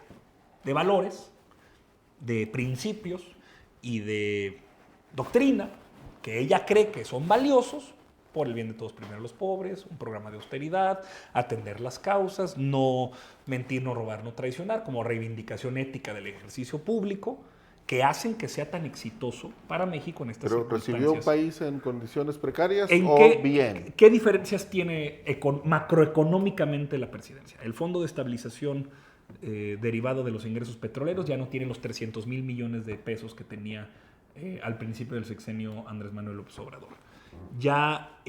de valores, de principios y de doctrina que ella cree que son valiosos por el bien de todos, primero los pobres, un programa de austeridad, atender las causas, no mentir, no robar, no traicionar, como reivindicación ética del ejercicio público, que hacen que sea tan exitoso para México en estas ¿Pero circunstancias. recibió un país en condiciones precarias ¿En o qué, bien? ¿Qué diferencias tiene macroeconómicamente la presidencia? El Fondo de Estabilización derivado de los ingresos petroleros ya no tiene los 300,000 millones de pesos que tenía al principio del sexenio Andrés Manuel López Obrador. Ya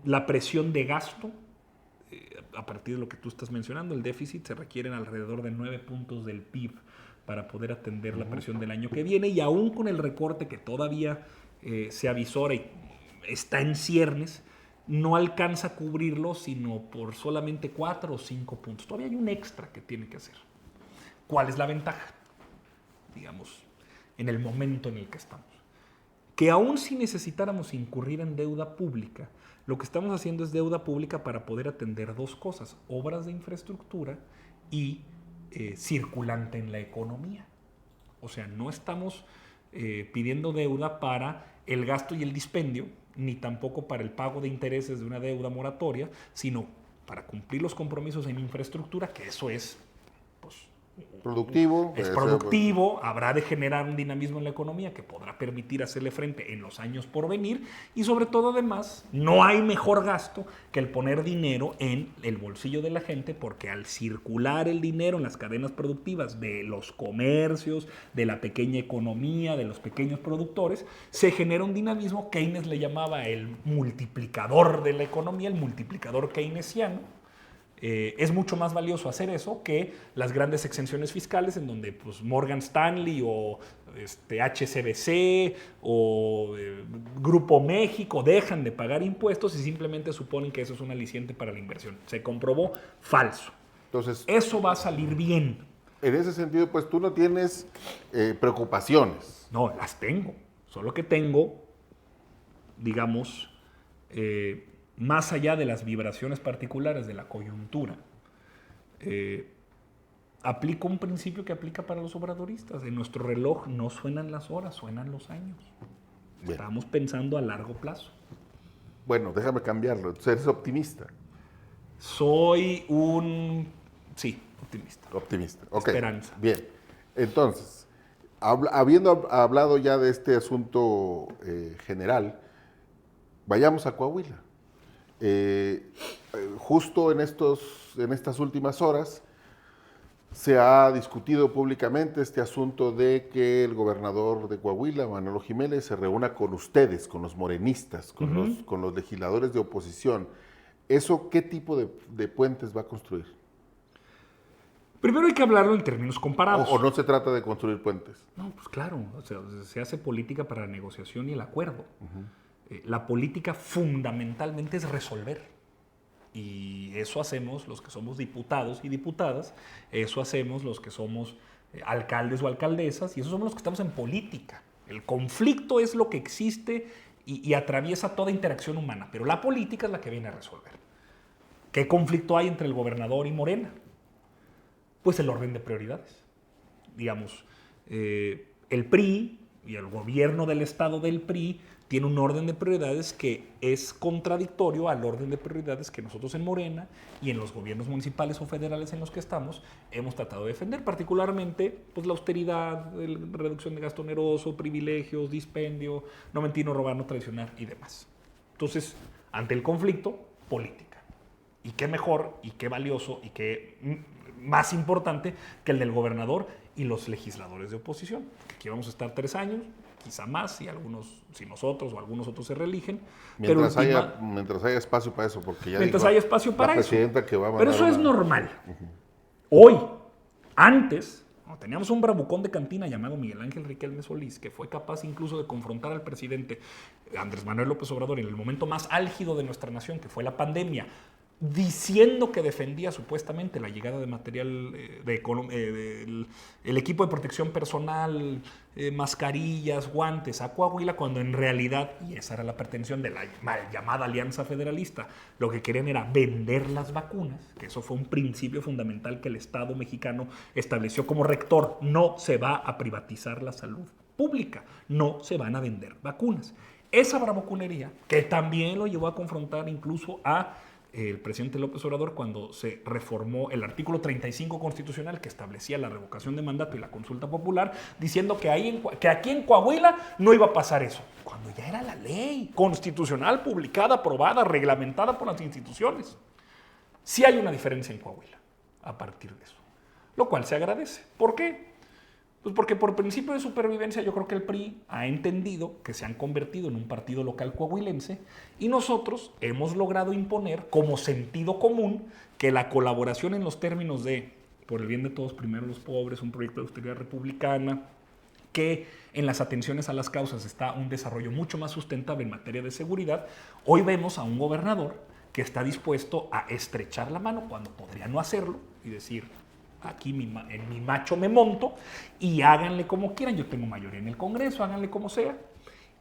la presión de gasto, a partir de lo que tú estás mencionando, el déficit, se requieren alrededor de 9 puntos del PIB para poder atender la presión del año que viene, y aún con el recorte que todavía se avisora y está en ciernes, no alcanza a cubrirlo sino por solamente 4 o 5 puntos. Todavía hay un extra que tiene que hacer. ¿Cuál es la ventaja? Digamos, en el momento en el que estamos. Que aún si necesitáramos incurrir en deuda pública, lo que estamos haciendo es deuda pública para poder atender dos cosas: obras de infraestructura y circulante en la economía. O sea, no estamos pidiendo deuda para el gasto y el dispendio, ni tampoco para el pago de intereses de una deuda moratoria, sino para cumplir los compromisos en infraestructura, que eso es, pues, Productivo. es productivo, habrá de generar un dinamismo en la economía que podrá permitir hacerle frente en los años por venir, y sobre todo, además, no hay mejor gasto que el poner dinero en el bolsillo de la gente, porque al circular el dinero en las cadenas productivas de los comercios, de la pequeña economía, de los pequeños productores, se genera un dinamismo. Keynes le llamaba el multiplicador de la economía, el multiplicador keynesiano. Es mucho más valioso hacer eso que las grandes exenciones fiscales, en donde pues, Morgan Stanley o HSBC o Grupo México dejan de pagar impuestos y simplemente suponen que eso es un aliciente para la inversión. Se comprobó falso. Entonces, eso va a salir bien. En ese sentido, pues tú no tienes preocupaciones. No, las tengo. Solo que tengo, digamos, más allá de las vibraciones particulares de la coyuntura, aplico un principio que aplica para los obradoristas. En nuestro reloj no suenan las horas, suenan los años. Bien. Estamos pensando a largo plazo. Bueno, déjame cambiarlo. ¿Eres optimista? Soy sí, optimista. Optimista, ok. Esperanza. Bien, entonces, habiendo hablado ya de este asunto general, vayamos a Coahuila. Justo en estas últimas horas se ha discutido públicamente este asunto de que el gobernador de Coahuila, Manolo Jiménez, se reúna con ustedes, con los morenistas, con los legisladores de oposición. ¿Eso qué tipo de puentes va a construir? Primero hay que hablarlo en términos comparados. ¿O no se trata de construir puentes? No, pues claro, o sea, se hace política para la negociación y el acuerdo. La política fundamentalmente es resolver. Y eso hacemos los que somos diputados y diputadas, eso hacemos los que somos alcaldes o alcaldesas, y eso somos los que estamos en política. El conflicto es lo que existe y atraviesa toda interacción humana, pero la política es la que viene a resolver. ¿Qué conflicto hay entre el gobernador y Morena? Pues el orden de prioridades. Digamos, el PRI y el gobierno del estado del PRI tiene un orden de prioridades que es contradictorio al orden de prioridades que nosotros en Morena y en los gobiernos municipales o federales en los que estamos hemos tratado de defender, particularmente pues, la austeridad, la reducción de gasto oneroso, privilegios, dispendio, no mentir, no robar, no traicionar y demás. Entonces, ante el conflicto, política. Y qué mejor, y qué valioso, y qué más importante que el del gobernador y los legisladores de oposición. Aquí vamos a estar 3 años, quizá más, si nosotros o algunos otros se reeligen. Mientras haya espacio para eso, porque ya mientras haya espacio para la presidenta que va a mandar. Pero eso es normal. Hoy, antes, teníamos un bravucón de cantina llamado Miguel Ángel Riquelme Solís, que fue capaz incluso de confrontar al presidente Andrés Manuel López Obrador en el momento más álgido de nuestra nación, que fue la pandemia, diciendo que defendía supuestamente la llegada de material, el equipo de protección personal, mascarillas, guantes a Coahuila, cuando en realidad, y esa era la pretensión de la mal llamada Alianza Federalista, lo que querían era vender las vacunas, que eso fue un principio fundamental que el Estado mexicano estableció como rector: no se va a privatizar la salud pública, no se van a vender vacunas. Esa bravuconería, que también lo llevó a confrontar incluso a el presidente López Obrador cuando se reformó el artículo 35 constitucional que establecía la revocación de mandato y la consulta popular, diciendo que aquí en Coahuila no iba a pasar eso, cuando ya era la ley constitucional publicada, aprobada, reglamentada por las instituciones. Sí hay una diferencia en Coahuila a partir de eso, lo cual se agradece. ¿Por qué? Pues porque por principio de supervivencia yo creo que el PRI ha entendido que se han convertido en un partido local coahuilense y nosotros hemos logrado imponer como sentido común que la colaboración en los términos de por el bien de todos, primero los pobres, un proyecto de austeridad republicana, que en las atenciones a las causas está un desarrollo mucho más sustentable en materia de seguridad. Hoy vemos a un gobernador que está dispuesto a estrechar la mano cuando podría no hacerlo y decir: aquí en mi macho me monto y háganle como quieran, yo tengo mayoría en el Congreso, háganle como sea,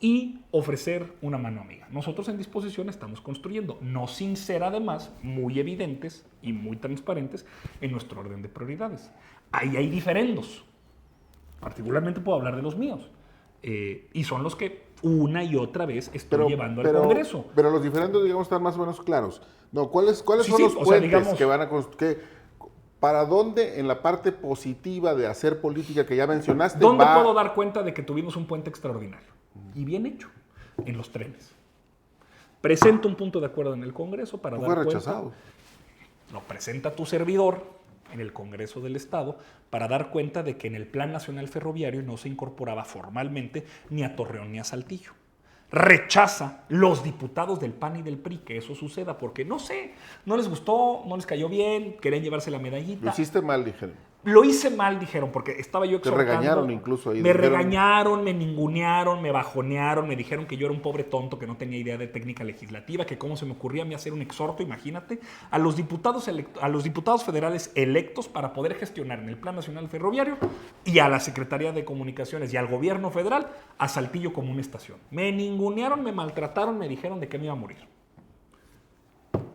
y ofrecer una mano amiga. Nosotros en disposición estamos construyendo, no sin ser además muy evidentes y muy transparentes en nuestro orden de prioridades. Ahí hay diferendos, particularmente puedo hablar de los míos, y son los que una y otra vez estoy llevando al Congreso. Pero los diferendos, digamos, están más o menos claros. No, ¿cuáles son los puentes digamos, que van a construir? ¿Para dónde en la parte positiva de hacer política que ya mencionaste? ¿Dónde puedo dar cuenta de que tuvimos un puente extraordinario? Y bien hecho, en los trenes. Presento un punto de acuerdo en el Congreso para dar cuenta. Fue rechazado. Lo presenta tu servidor en el Congreso del Estado para dar cuenta de que en el Plan Nacional Ferroviario no se incorporaba formalmente ni a Torreón ni a Saltillo. Rechaza los diputados del PAN y del PRI que eso suceda porque, no sé, no les gustó, no les cayó bien, querían llevarse la medallita. Lo hiciste mal, dijeron. Lo hice mal, dijeron, porque estaba yo exhortando. Te regañaron incluso ahí. Me regañaron, me ningunearon, me bajonearon, me dijeron que yo era un pobre tonto, que no tenía idea de técnica legislativa, que cómo se me ocurría a mí hacer un exhorto, imagínate, a los diputados federales electos para poder gestionar en el Plan Nacional Ferroviario y a la Secretaría de Comunicaciones y al gobierno federal a Saltillo como una estación. Me ningunearon, me maltrataron, me dijeron de que me iba a morir.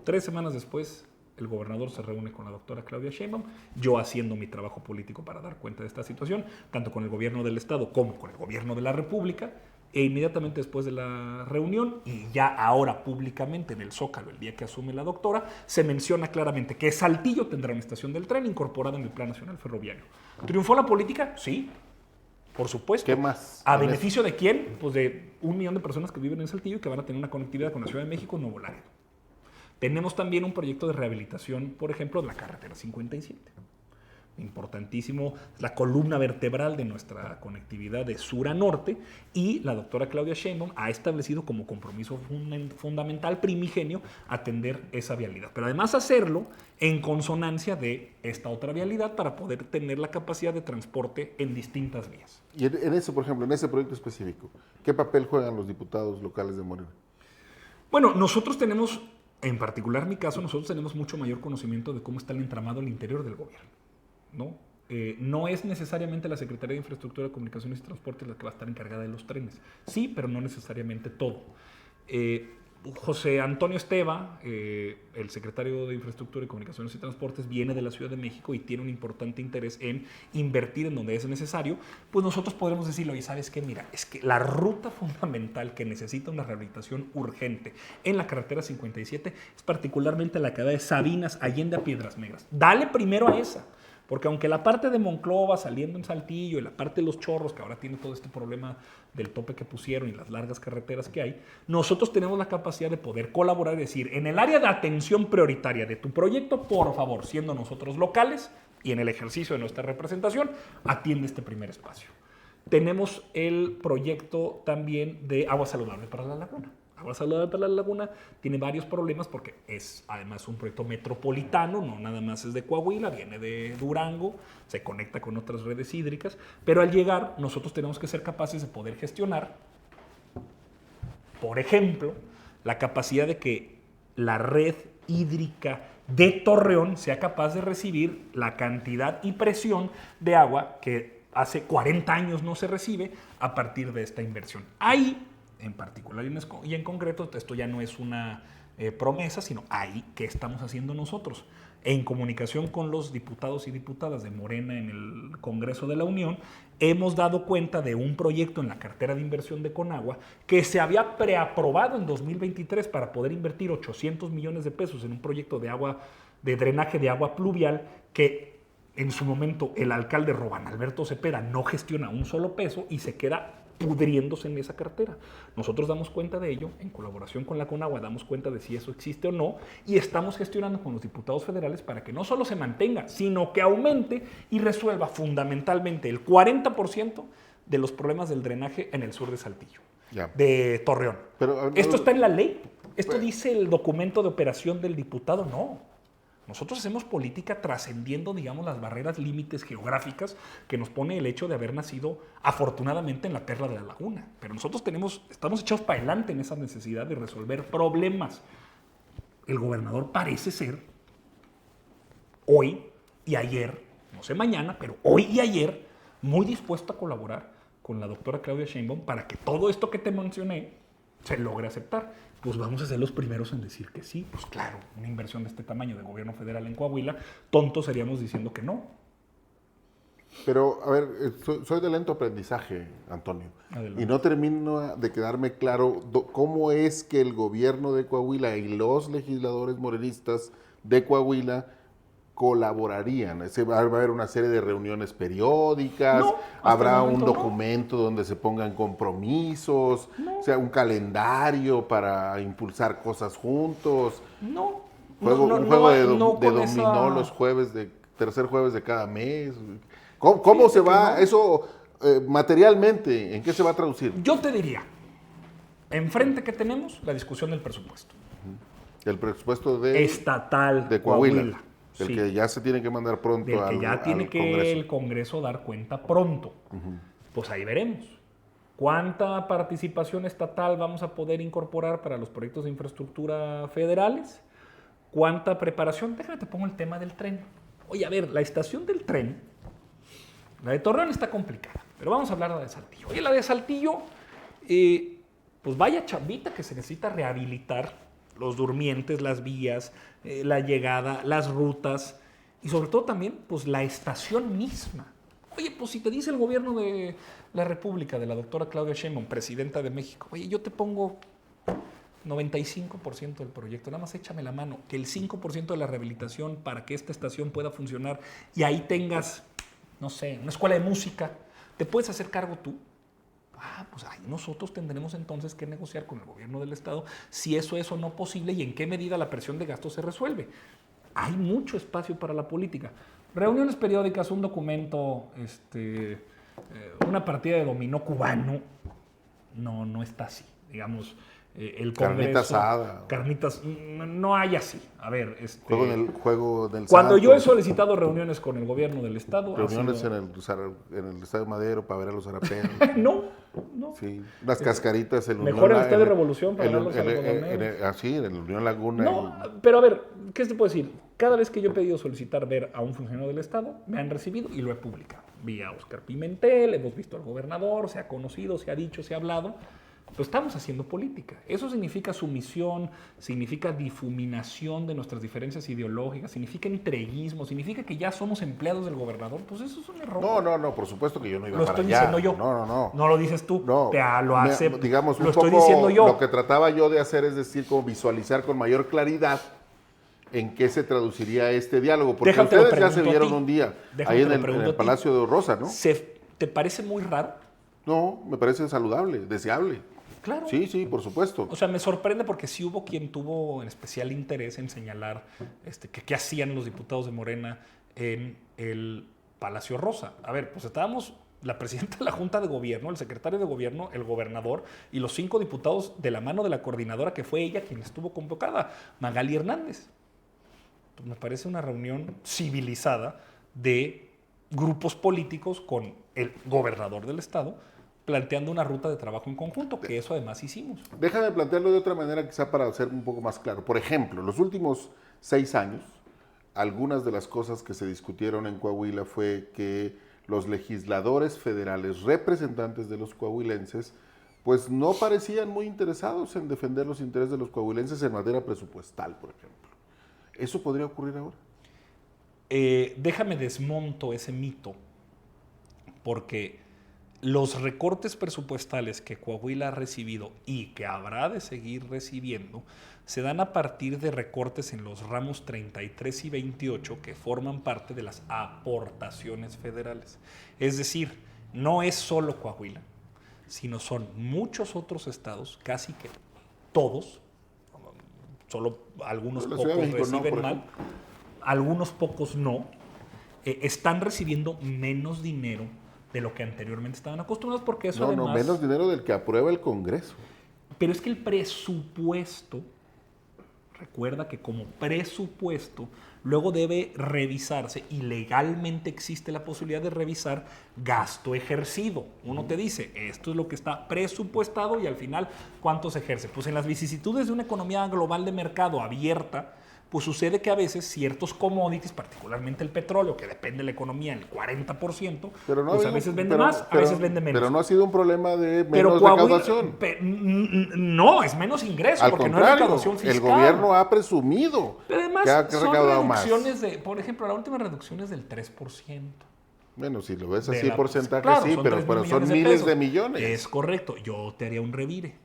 3 semanas después, el gobernador se reúne con la doctora Claudia Sheinbaum, yo haciendo mi trabajo político para dar cuenta de esta situación, tanto con el gobierno del Estado como con el gobierno de la República, e inmediatamente después de la reunión, y ya ahora públicamente en el Zócalo, el día que asume la doctora, se menciona claramente que Saltillo tendrá una estación del tren incorporada en el Plan Nacional Ferroviario. ¿Triunfó la política? Sí, por supuesto. ¿Qué más? ¿A beneficio de quién? Pues de 1 millón de personas que viven en Saltillo y que van a tener una conectividad con la Ciudad de México, Nuevo Laredo. Tenemos también un proyecto de rehabilitación, por ejemplo, de la carretera 57. Importantísimo, la columna vertebral de nuestra conectividad de sur a norte, y la doctora Claudia Sheinbaum ha establecido como compromiso fundamental primigenio atender esa vialidad, pero además hacerlo en consonancia de esta otra vialidad para poder tener la capacidad de transporte en distintas vías. Y en eso, por ejemplo, en ese proyecto específico, ¿qué papel juegan los diputados locales de Morena? Bueno, nosotros tenemos, en particular mi caso, nosotros tenemos mucho mayor conocimiento de cómo está el entramado al interior del gobierno, ¿no? No es necesariamente la Secretaría de Infraestructura, Comunicaciones y Transportes la que va a estar encargada de los trenes. Sí, pero no necesariamente todo. José Antonio Esteva, el secretario de Infraestructura y Comunicaciones y Transportes, viene de la Ciudad de México y tiene un importante interés en invertir en donde es necesario. Pues nosotros podremos decirle: oye, ¿sabes qué? Mira, es que la ruta fundamental que necesita una rehabilitación urgente en la carretera 57 es particularmente la que va de Sabinas, Allende a Piedras Negras. Dale primero a esa. Porque aunque la parte de Monclova saliendo en Saltillo y la parte de Los Chorros, que ahora tiene todo este problema del tope que pusieron y las largas carreteras que hay, nosotros tenemos la capacidad de poder colaborar y decir: en el área de atención prioritaria de tu proyecto, por favor, siendo nosotros locales y en el ejercicio de nuestra representación, atiende este primer espacio. Tenemos el proyecto también de agua saludable para la laguna. Agua saludable para la laguna tiene varios problemas porque es además un proyecto metropolitano, no nada más es de Coahuila, viene de Durango, se conecta con otras redes hídricas, pero al llegar nosotros tenemos que ser capaces de poder gestionar, por ejemplo, la capacidad de que la red hídrica de Torreón sea capaz de recibir la cantidad y presión de agua que hace 40 años no se recibe a partir de esta inversión. Ahí, en particular y en concreto, esto ya no es una promesa, sino ahí, ¿qué estamos haciendo nosotros? En comunicación con los diputados y diputadas de Morena en el Congreso de la Unión, hemos dado cuenta de un proyecto en la cartera de inversión de Conagua que se había preaprobado en 2023 para poder invertir 800 millones de pesos en un proyecto de agua, de drenaje de agua pluvial que en su momento el alcalde Robán Alberto Cepeda no gestiona un solo peso y se queda pudriéndose en esa cartera. Nosotros damos cuenta de ello, en colaboración con la Conagua damos cuenta de si eso existe o no y estamos gestionando con los diputados federales para que no solo se mantenga, sino que aumente y resuelva fundamentalmente el 40% de los problemas del drenaje en el sur de Saltillo, de Torreón. Pero, ¿esto está en la ley? ¿Esto dice el documento de operación del diputado? No. Nosotros hacemos política trascendiendo, digamos, las barreras límites geográficas que nos pone el hecho de haber nacido afortunadamente en la Perla de la Laguna. Pero nosotros estamos echados para adelante en esa necesidad de resolver problemas. El gobernador parece ser, hoy y ayer, no sé mañana, pero hoy y ayer, muy dispuesto a colaborar con la doctora Claudia Sheinbaum para que todo esto que te mencioné se logre aceptar. Pues vamos a ser los primeros en decir que sí. Pues claro, una inversión de este tamaño de gobierno federal en Coahuila, tontos seríamos diciendo que no. Pero, a ver, soy de lento aprendizaje, Antonio. Adelante. Y no termino de quedarme claro cómo es que el gobierno de Coahuila y los legisladores morenistas de Coahuila colaborarían. Va a haber una serie de reuniones periódicas, habrá un documento donde se pongan compromisos, o sea, un calendario para impulsar cosas juntos. Un juego de dominó los jueves, tercer jueves de cada mes. ¿Cómo se va eso materialmente? ¿En qué se va a traducir? Yo te diría, enfrente que tenemos la discusión del presupuesto. El presupuesto estatal de Coahuila. El que ya se tiene que mandar pronto al Congreso. Ya tiene que el Congreso dar cuenta pronto. Pues ahí veremos. ¿Cuánta participación estatal vamos a poder incorporar para los proyectos de infraestructura federales? ¿Cuánta preparación? Déjame te pongo el tema del tren. Oye, a ver, la estación del tren, la de Torreón está complicada, pero vamos a hablar de la de Saltillo. Oye, la de Saltillo, pues vaya chambita que se necesita rehabilitar los durmientes, las vías, la llegada, las rutas y sobre todo también pues la estación misma. Oye, pues si te dice el gobierno de la República, de la doctora Claudia Sheinbaum, presidenta de México, oye, yo te pongo 95% del proyecto, nada más échame la mano, que el 5% de la rehabilitación para que esta estación pueda funcionar y ahí tengas, no sé, una escuela de música, ¿te puedes hacer cargo tú? Pues ahí nosotros tendremos entonces que negociar con el gobierno del estado si eso es o no posible y en qué medida la presión de gasto se resuelve. Hay mucho espacio para la política. Reuniones periódicas, un documento, una partida de dominó cubano, no está así, digamos. El Congreso, carnita asada. Carnitas, no hay así. A ver, juego del cuando santo. Yo he solicitado reuniones con el gobierno del estado. Reuniones en el Estadio Madero para ver a los zaraperos. No. Sí, las cascaritas en Mejor en el Estadio Revolución para verlos a los así, en el Unión Laguna. No, pero a ver, ¿qué se puede decir? Cada vez que yo he pedido solicitar ver a un funcionario del estado, me han recibido y lo he publicado. Vi a Óscar Pimentel, hemos visto al gobernador, se ha conocido, se ha dicho, se ha hablado. Pero estamos haciendo política. Eso significa sumisión, significa difuminación de nuestras diferencias ideológicas, significa entreguismo, significa que ya somos empleados del gobernador. Pues eso es un error. No, por supuesto que yo no iba para allá. Lo estoy diciendo yo. No. No lo dices tú. No. Lo acepto. Digamos, lo estoy diciendo yo. Lo que trataba yo de hacer es decir, como visualizar con mayor claridad en qué se traduciría este diálogo. Porque ustedes ya se vieron un día ahí en el Palacio de Rosa, ¿no? ¿Te parece muy raro? No, me parece saludable, deseable. Claro. Sí, por supuesto. O sea, me sorprende porque sí hubo quien tuvo en especial interés en señalar qué hacían los diputados de Morena en el Palacio Rosa. A ver, pues estábamos la presidenta de la Junta de Gobierno, el secretario de Gobierno, el gobernador y los 5 diputados de la mano de la coordinadora que fue ella quien estuvo convocada, Magali Hernández. Pues me parece una reunión civilizada de grupos políticos con el gobernador del estado planteando una ruta de trabajo en conjunto, que eso además hicimos. Déjame plantearlo de otra manera, quizá para ser un poco más claro. Por ejemplo, los últimos 6 años, algunas de las cosas que se discutieron en Coahuila fue que los legisladores federales, representantes de los coahuilenses, pues no parecían muy interesados en defender los intereses de los coahuilenses en materia presupuestal, por ejemplo. ¿Eso podría ocurrir ahora? Déjame desmonto ese mito, porque los recortes presupuestales que Coahuila ha recibido y que habrá de seguir recibiendo se dan a partir de recortes en los ramos 33 y 28 que forman parte de las aportaciones federales. Es decir, no es solo Coahuila, sino son muchos otros estados, casi que todos, solo algunos La Ciudad de pocos México no, reciben por mal, ejemplo. algunos pocos no, están recibiendo menos dinero de lo que anteriormente estaban acostumbrados, porque eso además... No, menos dinero del que aprueba el Congreso. Pero es que el presupuesto, recuerda que como presupuesto, luego debe revisarse y legalmente existe la posibilidad de revisar gasto ejercido. Uno te dice, esto es lo que está presupuestado y al final, ¿cuánto se ejerce? Pues en las vicisitudes de una economía global de mercado abierta, pues sucede que a veces ciertos commodities, particularmente el petróleo, que depende de la economía el 40%, Pero no pues a veces vende más, a veces vende menos. Pero no ha sido un problema de menos recaudación. No, es menos ingreso, Al porque contrario, no es recaudación fiscal. el gobierno ha presumido pero además, que ha son recaudado más. reducciones de, por ejemplo, la última reducción es del 3%. Bueno, si lo ves De así, la- porcentaje claro, sí, son pero 3,000 son millones miles pesos. de millones. Es correcto. Yo te haría un revire.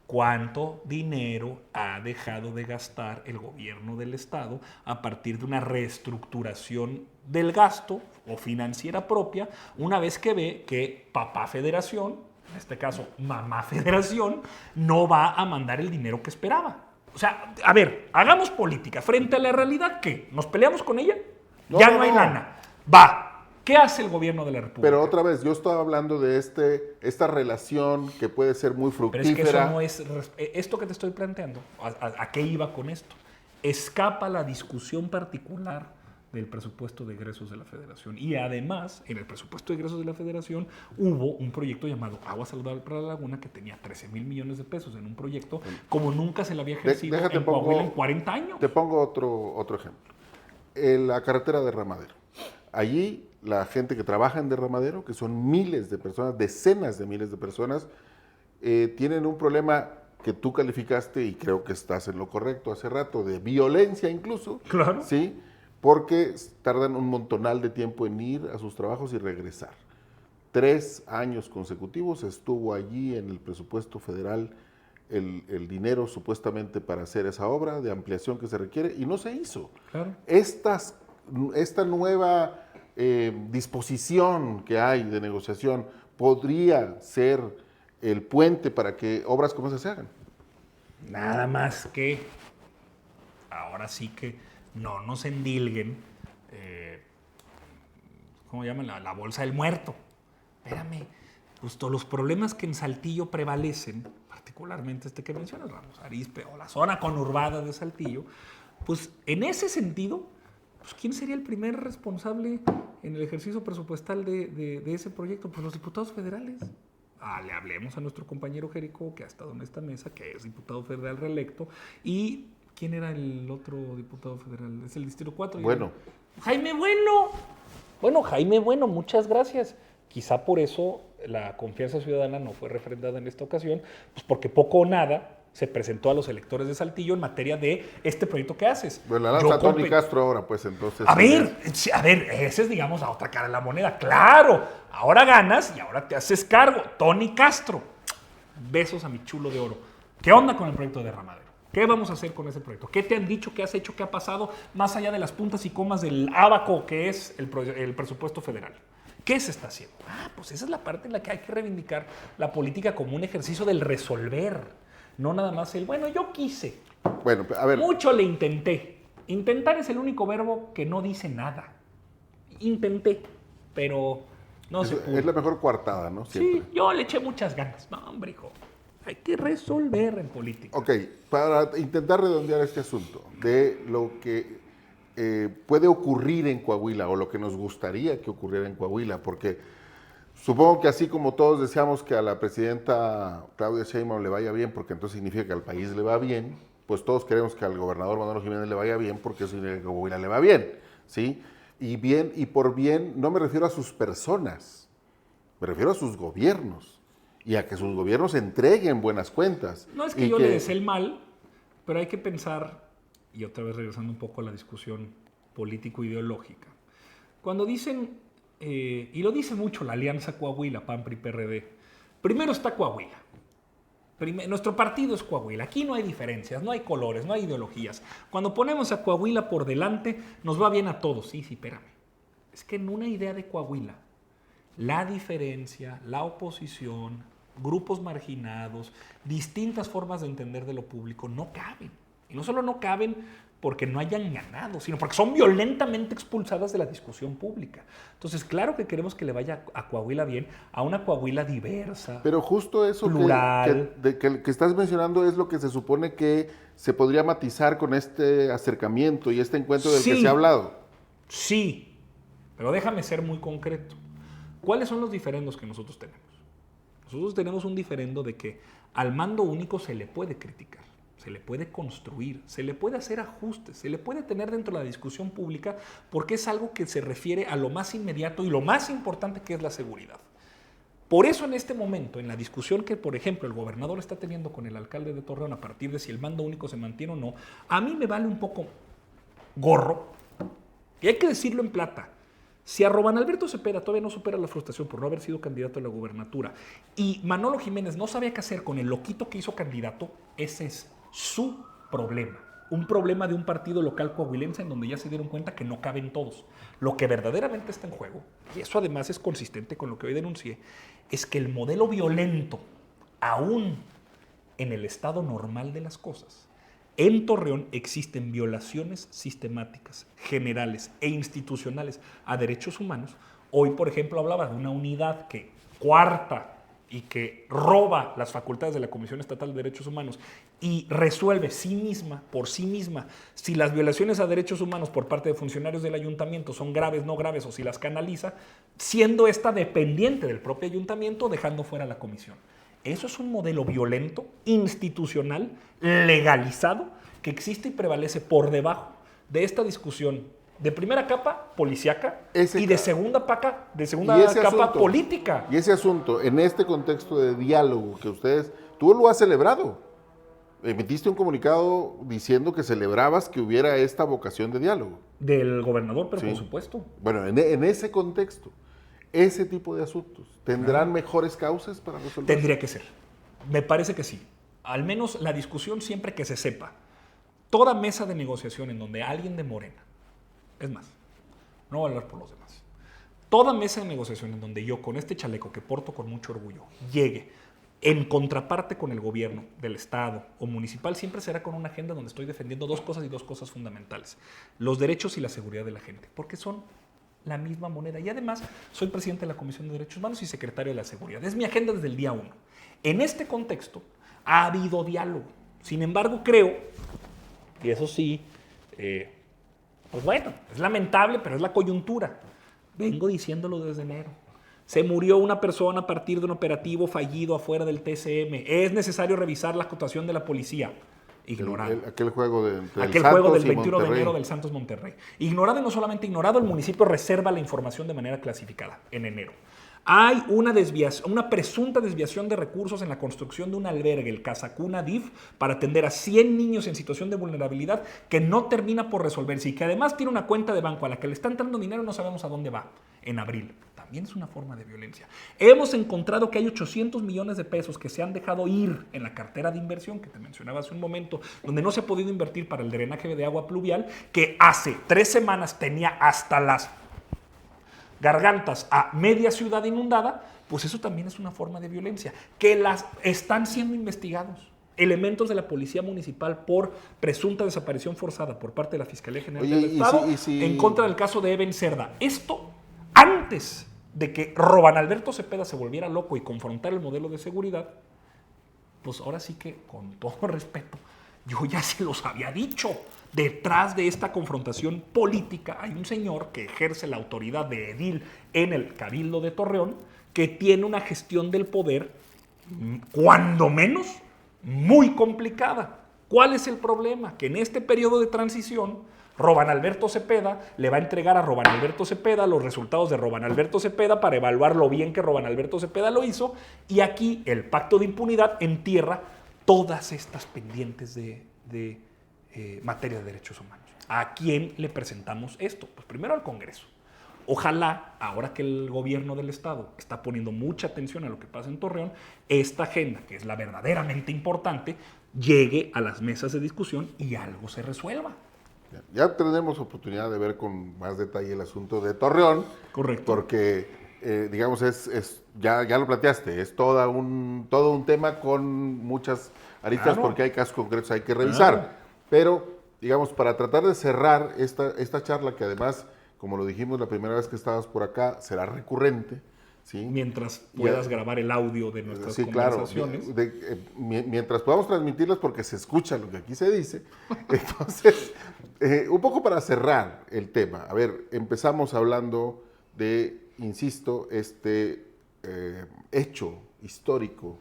¿Cuánto dinero ha dejado de gastar el gobierno del Estado a partir de una reestructuración del gasto o financiera propia, una vez que ve que papá Federación, en este caso mamá Federación, no va a mandar el dinero que esperaba? O sea, a ver, hagamos política. Frente a la realidad, ¿qué? ¿Nos peleamos con ella? Ya no hay lana. Va. ¿Qué hace el gobierno de la República? Pero otra vez, yo estaba hablando de esta relación que puede ser muy Pero fructífera. es que eso no es... Esto que te estoy planteando, ¿a qué iba con esto? Escapa la discusión particular del presupuesto de egresos de la Federación. Y además, en el presupuesto de egresos de la Federación hubo un proyecto llamado Agua Saludable para la Laguna que tenía 13,000 millones de pesos en un proyecto como nunca se le había ejercido en Coahuila en 40 años. Te pongo otro ejemplo. La carretera de Derramadero. Allí la gente que trabaja en Derramadero, que son miles de personas, decenas de miles de personas, tienen un problema que tú calificaste, y creo que estás en lo correcto hace rato, de violencia incluso. Claro. ¿Sí? Porque tardan un montonal de tiempo en ir a sus trabajos y regresar. 3 años consecutivos estuvo allí en el presupuesto federal el dinero supuestamente para hacer esa obra de ampliación que se requiere y no se hizo. Claro. Esta nueva disposición que hay de negociación podría ser el puente para que obras como esas se hagan. Nada más que, ahora sí que no nos endilguen, ¿cómo llaman? La bolsa del muerto. Espérame, pues todos los problemas que en Saltillo prevalecen, particularmente este que mencionas, Ramos Arizpe, o la zona conurbada de Saltillo, pues en ese sentido, pues ¿quién sería el primer responsable en el ejercicio presupuestal de ese proyecto? Pues los diputados federales. Le hablemos a nuestro compañero Jericó, que ha estado en esta mesa, que es diputado federal reelecto. ¿Y quién era el otro diputado federal? Es el Distrito 4. Bueno. Jaime Bueno. Bueno, Jaime Bueno, muchas gracias. Quizá por eso la confianza ciudadana no fue refrendada en esta ocasión, pues porque poco o nada se presentó a los electores de Saltillo en materia de este proyecto que haces. Bueno, la lanza Tony Castro ahora, pues entonces... A ver, esa es, digamos, la otra cara de la moneda. Claro, ahora ganas y ahora te haces cargo. Tony Castro. Besos a mi chulo de oro. ¿Qué onda con el proyecto de Derramadero? ¿Qué vamos a hacer con ese proyecto? ¿Qué te han dicho? ¿Qué has hecho? ¿Qué ha pasado? Más allá de las puntas y comas del ábaco que es el presupuesto federal. ¿Qué se está haciendo? Pues esa es la parte en la que hay que reivindicar la política como un ejercicio del resolver. No nada más bueno, yo quise. Bueno, a ver. Mucho le intenté. Intentar es el único verbo que no dice nada. Intenté, pero no se pudo. Es la mejor coartada, ¿no? Siempre. Sí, yo le eché muchas ganas. No, hombre, hijo. Hay que resolver en política. Ok, para intentar redondear este asunto de lo que puede ocurrir en Coahuila o lo que nos gustaría que ocurriera en Coahuila, porque Supongo que así como todos deseamos que a la presidenta Claudia Sheinbaum le vaya bien, porque entonces significa que al país le va bien, pues todos queremos que al gobernador Manolo Jiménez le vaya bien, porque eso significa que a Coahuila le va bien, ¿sí? Y bien, y por bien, no me refiero a sus personas, me refiero a sus gobiernos, y a que sus gobiernos entreguen buenas cuentas. No es que yo le desee el mal, pero hay que pensar, y otra vez regresando un poco a la discusión político-ideológica, cuando dicen, y lo dice mucho la alianza Coahuila, PAN, PRI, PRD, primero está Coahuila. Nuestro partido es Coahuila. Aquí no hay diferencias, no hay colores, no hay ideologías. Cuando ponemos a Coahuila por delante, nos va bien a todos. Sí, espérame. Es que en una idea de Coahuila, la diferencia, la oposición, grupos marginados, distintas formas de entender de lo público no caben. Y no solo no caben porque no hayan ganado, sino porque son violentamente expulsadas de la discusión pública. Entonces, claro que queremos que le vaya a Coahuila bien, a una Coahuila diversa, pero justo eso plural. que estás mencionando es lo que se supone que se podría matizar con este acercamiento y este encuentro del que se ha hablado. Sí, pero déjame ser muy concreto. ¿Cuáles son los diferendos que nosotros tenemos? Nosotros tenemos un diferendo de que al mando único se le puede criticar, se le puede construir, se le puede hacer ajustes, se le puede tener dentro de la discusión pública porque es algo que se refiere a lo más inmediato y lo más importante que es la seguridad. Por eso en este momento, en la discusión que, por ejemplo, el gobernador está teniendo con el alcalde de Torreón a partir de si el mando único se mantiene o no, a mí me vale un poco gorro, y hay que decirlo en plata. Si a Rubén Alberto Cepeda todavía no supera la frustración por no haber sido candidato a la gubernatura y Manolo Jiménez no sabía qué hacer con el loquito que hizo candidato, ese es su problema. Un problema de un partido local coahuilense en donde ya se dieron cuenta que no caben todos. Lo que verdaderamente está en juego, y eso además es consistente con lo que hoy denuncié, es que el modelo violento, aún en el estado normal de las cosas, en Torreón existen violaciones sistemáticas, generales e institucionales a derechos humanos. Hoy, por ejemplo, hablaba de una unidad que coarta y que roba las facultades de la Comisión Estatal de Derechos Humanos y resuelve por sí misma, si las violaciones a derechos humanos por parte de funcionarios del ayuntamiento son graves, no graves, o si las canaliza, siendo esta dependiente del propio ayuntamiento, dejando fuera a la comisión. Eso es un modelo violento, institucional, legalizado, que existe y prevalece por debajo de esta discusión de primera capa policíaca y de segunda capa política. Y ese asunto, en este contexto de diálogo que tú lo has celebrado. Emitiste un comunicado diciendo que celebrabas que hubiera esta vocación de diálogo. Del gobernador, pero sí, por supuesto. Bueno, en ese contexto, ese tipo de asuntos, ¿tendrán mejores causas para resolver? Tendría que ser. Me parece que sí. Al menos la discusión siempre que se sepa. Toda mesa de negociación en donde alguien de Morena, es más, no voy a hablar por los demás, toda mesa de negociación en donde yo con este chaleco que porto con mucho orgullo llegue en contraparte con el gobierno del estado o municipal, siempre será con una agenda donde estoy defendiendo dos cosas y dos cosas fundamentales: los derechos y la seguridad de la gente, porque son la misma moneda. Y además soy presidente de la Comisión de Derechos Humanos y secretario de la Seguridad. Es mi agenda desde el día 1. En este contexto ha habido diálogo. Sin embargo, creo, y eso sí, pues bueno, es lamentable, pero es la coyuntura. Vengo diciéndolo desde enero. Se murió una persona a partir de un operativo fallido afuera del TCM. Es necesario revisar la actuación de la policía. Ignorado. Aquel juego del 21 de enero del Santos Monterrey. Ignorado, y no solamente ignorado, el municipio reserva la información de manera clasificada en enero. Hay una presunta desviación de recursos en la construcción de un albergue, el Casacuna DIF, para atender a 100 niños en situación de vulnerabilidad que no termina por resolverse y que además tiene una cuenta de banco a la que le está entrando dinero y no sabemos a dónde va, en abril. También es una forma de violencia. Hemos encontrado que hay 800 millones de pesos que se han dejado ir en la cartera de inversión que te mencionaba hace un momento, donde no se ha podido invertir para el drenaje de agua pluvial, que hace 3 semanas tenía hasta las gargantas a media ciudad inundada. Pues eso también es una forma de violencia, que las están siendo investigados elementos de la Policía Municipal por presunta desaparición forzada por parte de la Fiscalía General del Estado en contra del caso de Eben Cerda. Esto antes de que Rubén Alberto Cepeda se volviera loco y confrontara el modelo de seguridad. Pues ahora sí que, con todo respeto, yo ya se los había dicho. Detrás de esta confrontación política hay un señor que ejerce la autoridad de edil en el Cabildo de Torreón, que tiene una gestión del poder, cuando menos, muy complicada. ¿Cuál es el problema? Que en este periodo de transición, Robán Alberto Cepeda le va a entregar a Robán Alberto Cepeda los resultados de Robán Alberto Cepeda para evaluar lo bien que Robán Alberto Cepeda lo hizo, y aquí el pacto de impunidad entierra todas estas pendientes de materia de derechos humanos. ¿A quién le presentamos esto? Pues primero al Congreso. Ojalá, ahora que el gobierno del Estado está poniendo mucha atención a lo que pasa en Torreón, esta agenda, que es la verdaderamente importante, llegue a las mesas de discusión y algo se resuelva. Ya tendremos oportunidad de ver con más detalle el asunto de Torreón. Correcto. Porque, digamos, ya lo planteaste, es todo un tema con muchas aristas, Claro. porque hay casos concretos hay que revisar. Claro. Pero, digamos, para tratar de cerrar esta charla, que además, como lo dijimos la primera vez que estabas por acá, será recurrente, ¿sí? Mientras puedas grabar el audio de nuestras conversaciones. Claro, mientras podamos transmitirlas, porque se escucha lo que aquí se dice. Entonces, un poco para cerrar el tema. A ver, empezamos hablando de, insisto, este hecho histórico.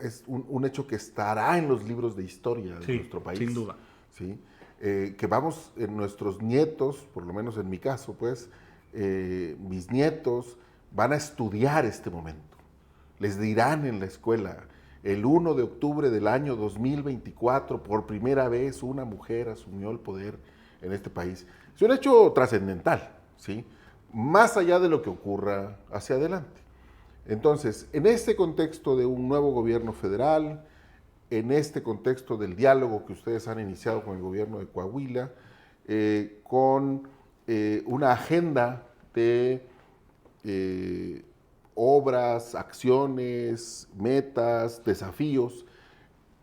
Es un hecho que estará en los libros de historia de nuestro país. Sin duda. ¿Sí? Que vamos, en nuestros nietos, por lo menos en mi caso, pues, mis nietos van a estudiar este momento. Les dirán en la escuela, el 1 de octubre del año 2024, por primera vez una mujer asumió el poder en este país. Es un hecho trascendental, ¿sí? Más allá de lo que ocurra hacia adelante. Entonces, en este contexto de un nuevo gobierno federal, en este contexto del diálogo que ustedes han iniciado con el gobierno de Coahuila, con una agenda de obras, acciones, metas, desafíos,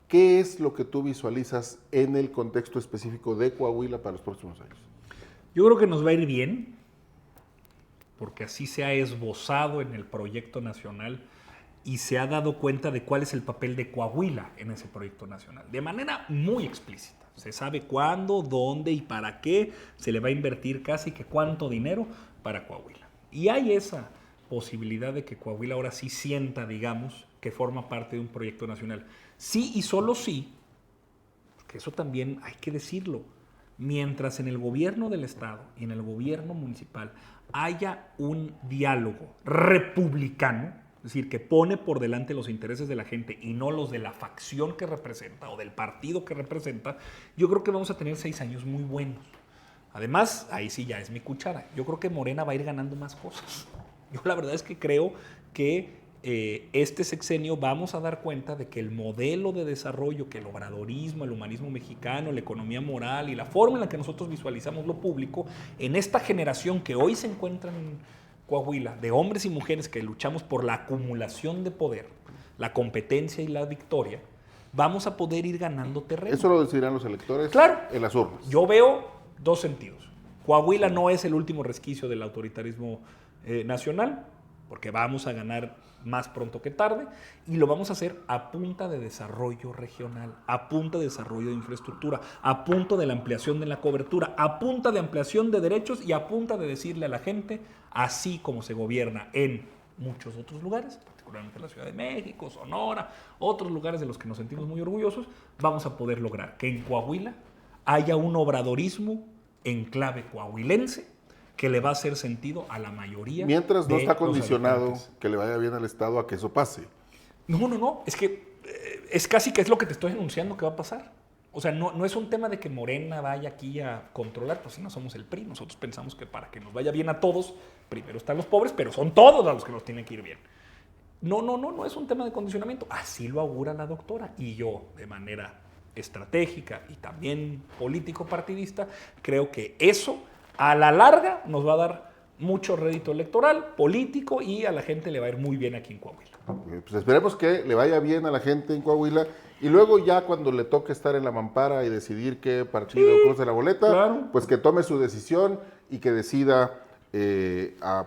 ¿qué es lo que tú visualizas en el contexto específico de Coahuila para los próximos años? Yo creo que nos va a ir bien, porque así se ha esbozado en el proyecto nacional y se ha dado cuenta de cuál es el papel de Coahuila en ese proyecto nacional, de manera muy explícita. Se sabe cuándo, dónde y para qué se le va a invertir casi que cuánto dinero para Coahuila. Y hay esa posibilidad de que Coahuila ahora sí sienta, digamos, que forma parte de un proyecto nacional. Sí y solo sí, porque eso también hay que decirlo, mientras en el gobierno del Estado y en el gobierno municipal haya un diálogo republicano, es decir, que pone por delante los intereses de la gente y no los de la facción que representa o del partido que representa, yo creo que vamos a tener 6 años muy buenos. Además, ahí sí ya es mi cuchara, yo creo que Morena va a ir ganando más cosas. Yo la verdad es que creo que este sexenio vamos a dar cuenta de que el modelo de desarrollo, que el obradorismo, el humanismo mexicano, la economía moral y la forma en la que nosotros visualizamos lo público, en esta generación que hoy se encuentra en Coahuila, de hombres y mujeres que luchamos por la acumulación de poder, la competencia y la victoria, vamos a poder ir ganando terreno. ¿Eso lo decidirán los electores? Claro. En las urnas. Yo veo 2 sentidos. Coahuila no es el último resquicio del autoritarismo nacional, porque vamos a ganar más pronto que tarde, y lo vamos a hacer a punta de desarrollo regional, a punta de desarrollo de infraestructura, a punta de la ampliación de la cobertura, a punta de ampliación de derechos y a punta de decirle a la gente, así como se gobierna en muchos otros lugares, particularmente en la Ciudad de México, Sonora, otros lugares de los que nos sentimos muy orgullosos, vamos a poder lograr que en Coahuila haya un obradorismo en clave coahuilense que le va a hacer sentido a la mayoría. Mientras no está los condicionado habitantes. que le vaya bien al Estado a que eso pase. No, es que es casi que es lo que te estoy anunciando que va a pasar. O sea, no es un tema de que Morena vaya aquí a controlar, pues si no somos el PRI, nosotros pensamos que para que nos vaya bien a todos, primero están los pobres, pero son todos a los que nos tienen que ir bien. No es un tema de condicionamiento, así lo augura la doctora, y yo, de manera estratégica y también político-partidista, creo que eso a la larga nos va a dar mucho rédito electoral, político, y a la gente le va a ir muy bien aquí en Coahuila. Pues esperemos que le vaya bien a la gente en Coahuila y luego ya cuando le toque estar en la mampara y decidir qué partido cruce la boleta, claro. Pues que tome su decisión y que decida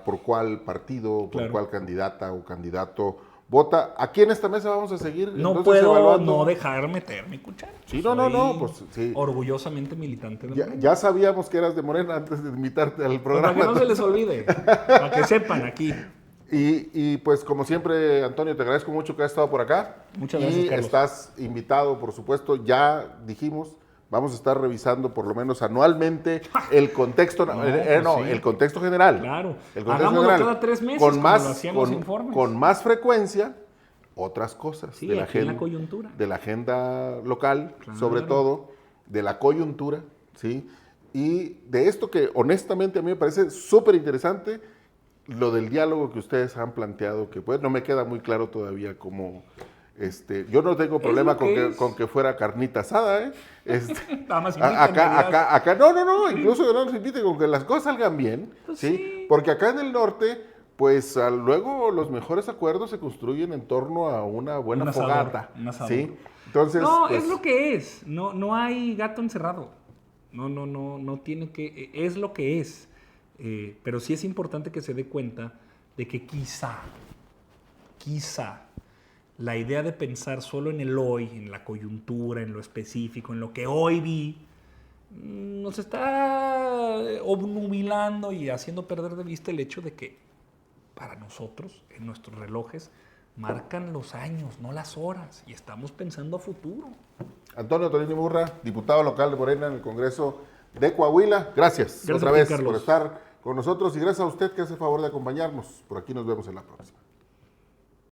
por cuál partido, por Claro. cuál candidata o candidato vota. Aquí en esta mesa vamos a seguir. No entonces, puedo evaluando. no dejar meter mi cuchara. Sí, no, pues sí. Orgullosamente militante de Morena. Ya sabíamos que eras de Morena antes de invitarte al Pues programa. para que no se les olvide, para que sepan aquí. Y pues como siempre, Antonio, te agradezco mucho que has estado por acá. Muchas gracias, Y Carlos. estás invitado, por supuesto, ya dijimos, vamos a estar revisando por lo menos anualmente el contexto, Sí. el contexto general. Claro. El contexto Hagámoslo general. cada 3 meses, con como más, lo hacían los informes. con más frecuencia, otras cosas. Sí, aquí en la coyuntura. De la agenda local, Claro. sobre todo, de la coyuntura, ¿sí? Y de esto que honestamente a mí me parece súper interesante, lo del diálogo que ustedes han planteado, que pues no me queda muy claro todavía cómo, yo no tengo problema lo que es. con que fuera carnita asada, ¿eh? Nada más invítenme, dirás. Acá, no, incluso que no nos inviten, con que las cosas salgan bien, Pues ¿sí? sí. Porque acá en el norte, pues luego los mejores acuerdos se construyen en torno a una buena Un asador, fogata, un asador. ¿sí? Entonces, No, pues, es lo que es. No hay gato encerrado. No tiene que. Es lo que es. Pero sí es importante que se dé cuenta de que quizá, la idea de pensar solo en el hoy, en la coyuntura, en lo específico, en lo que hoy vi, nos está obnubilando y haciendo perder de vista el hecho de que para nosotros, en nuestros relojes, marcan los años, no las horas, y estamos pensando a futuro. Antonio Tonini Murra, diputado local de Morena en el Congreso de Coahuila. Gracias Gracias otra a ti, vez Carlos. por estar con nosotros y gracias a usted que hace el favor de acompañarnos. Por aquí nos vemos en la próxima.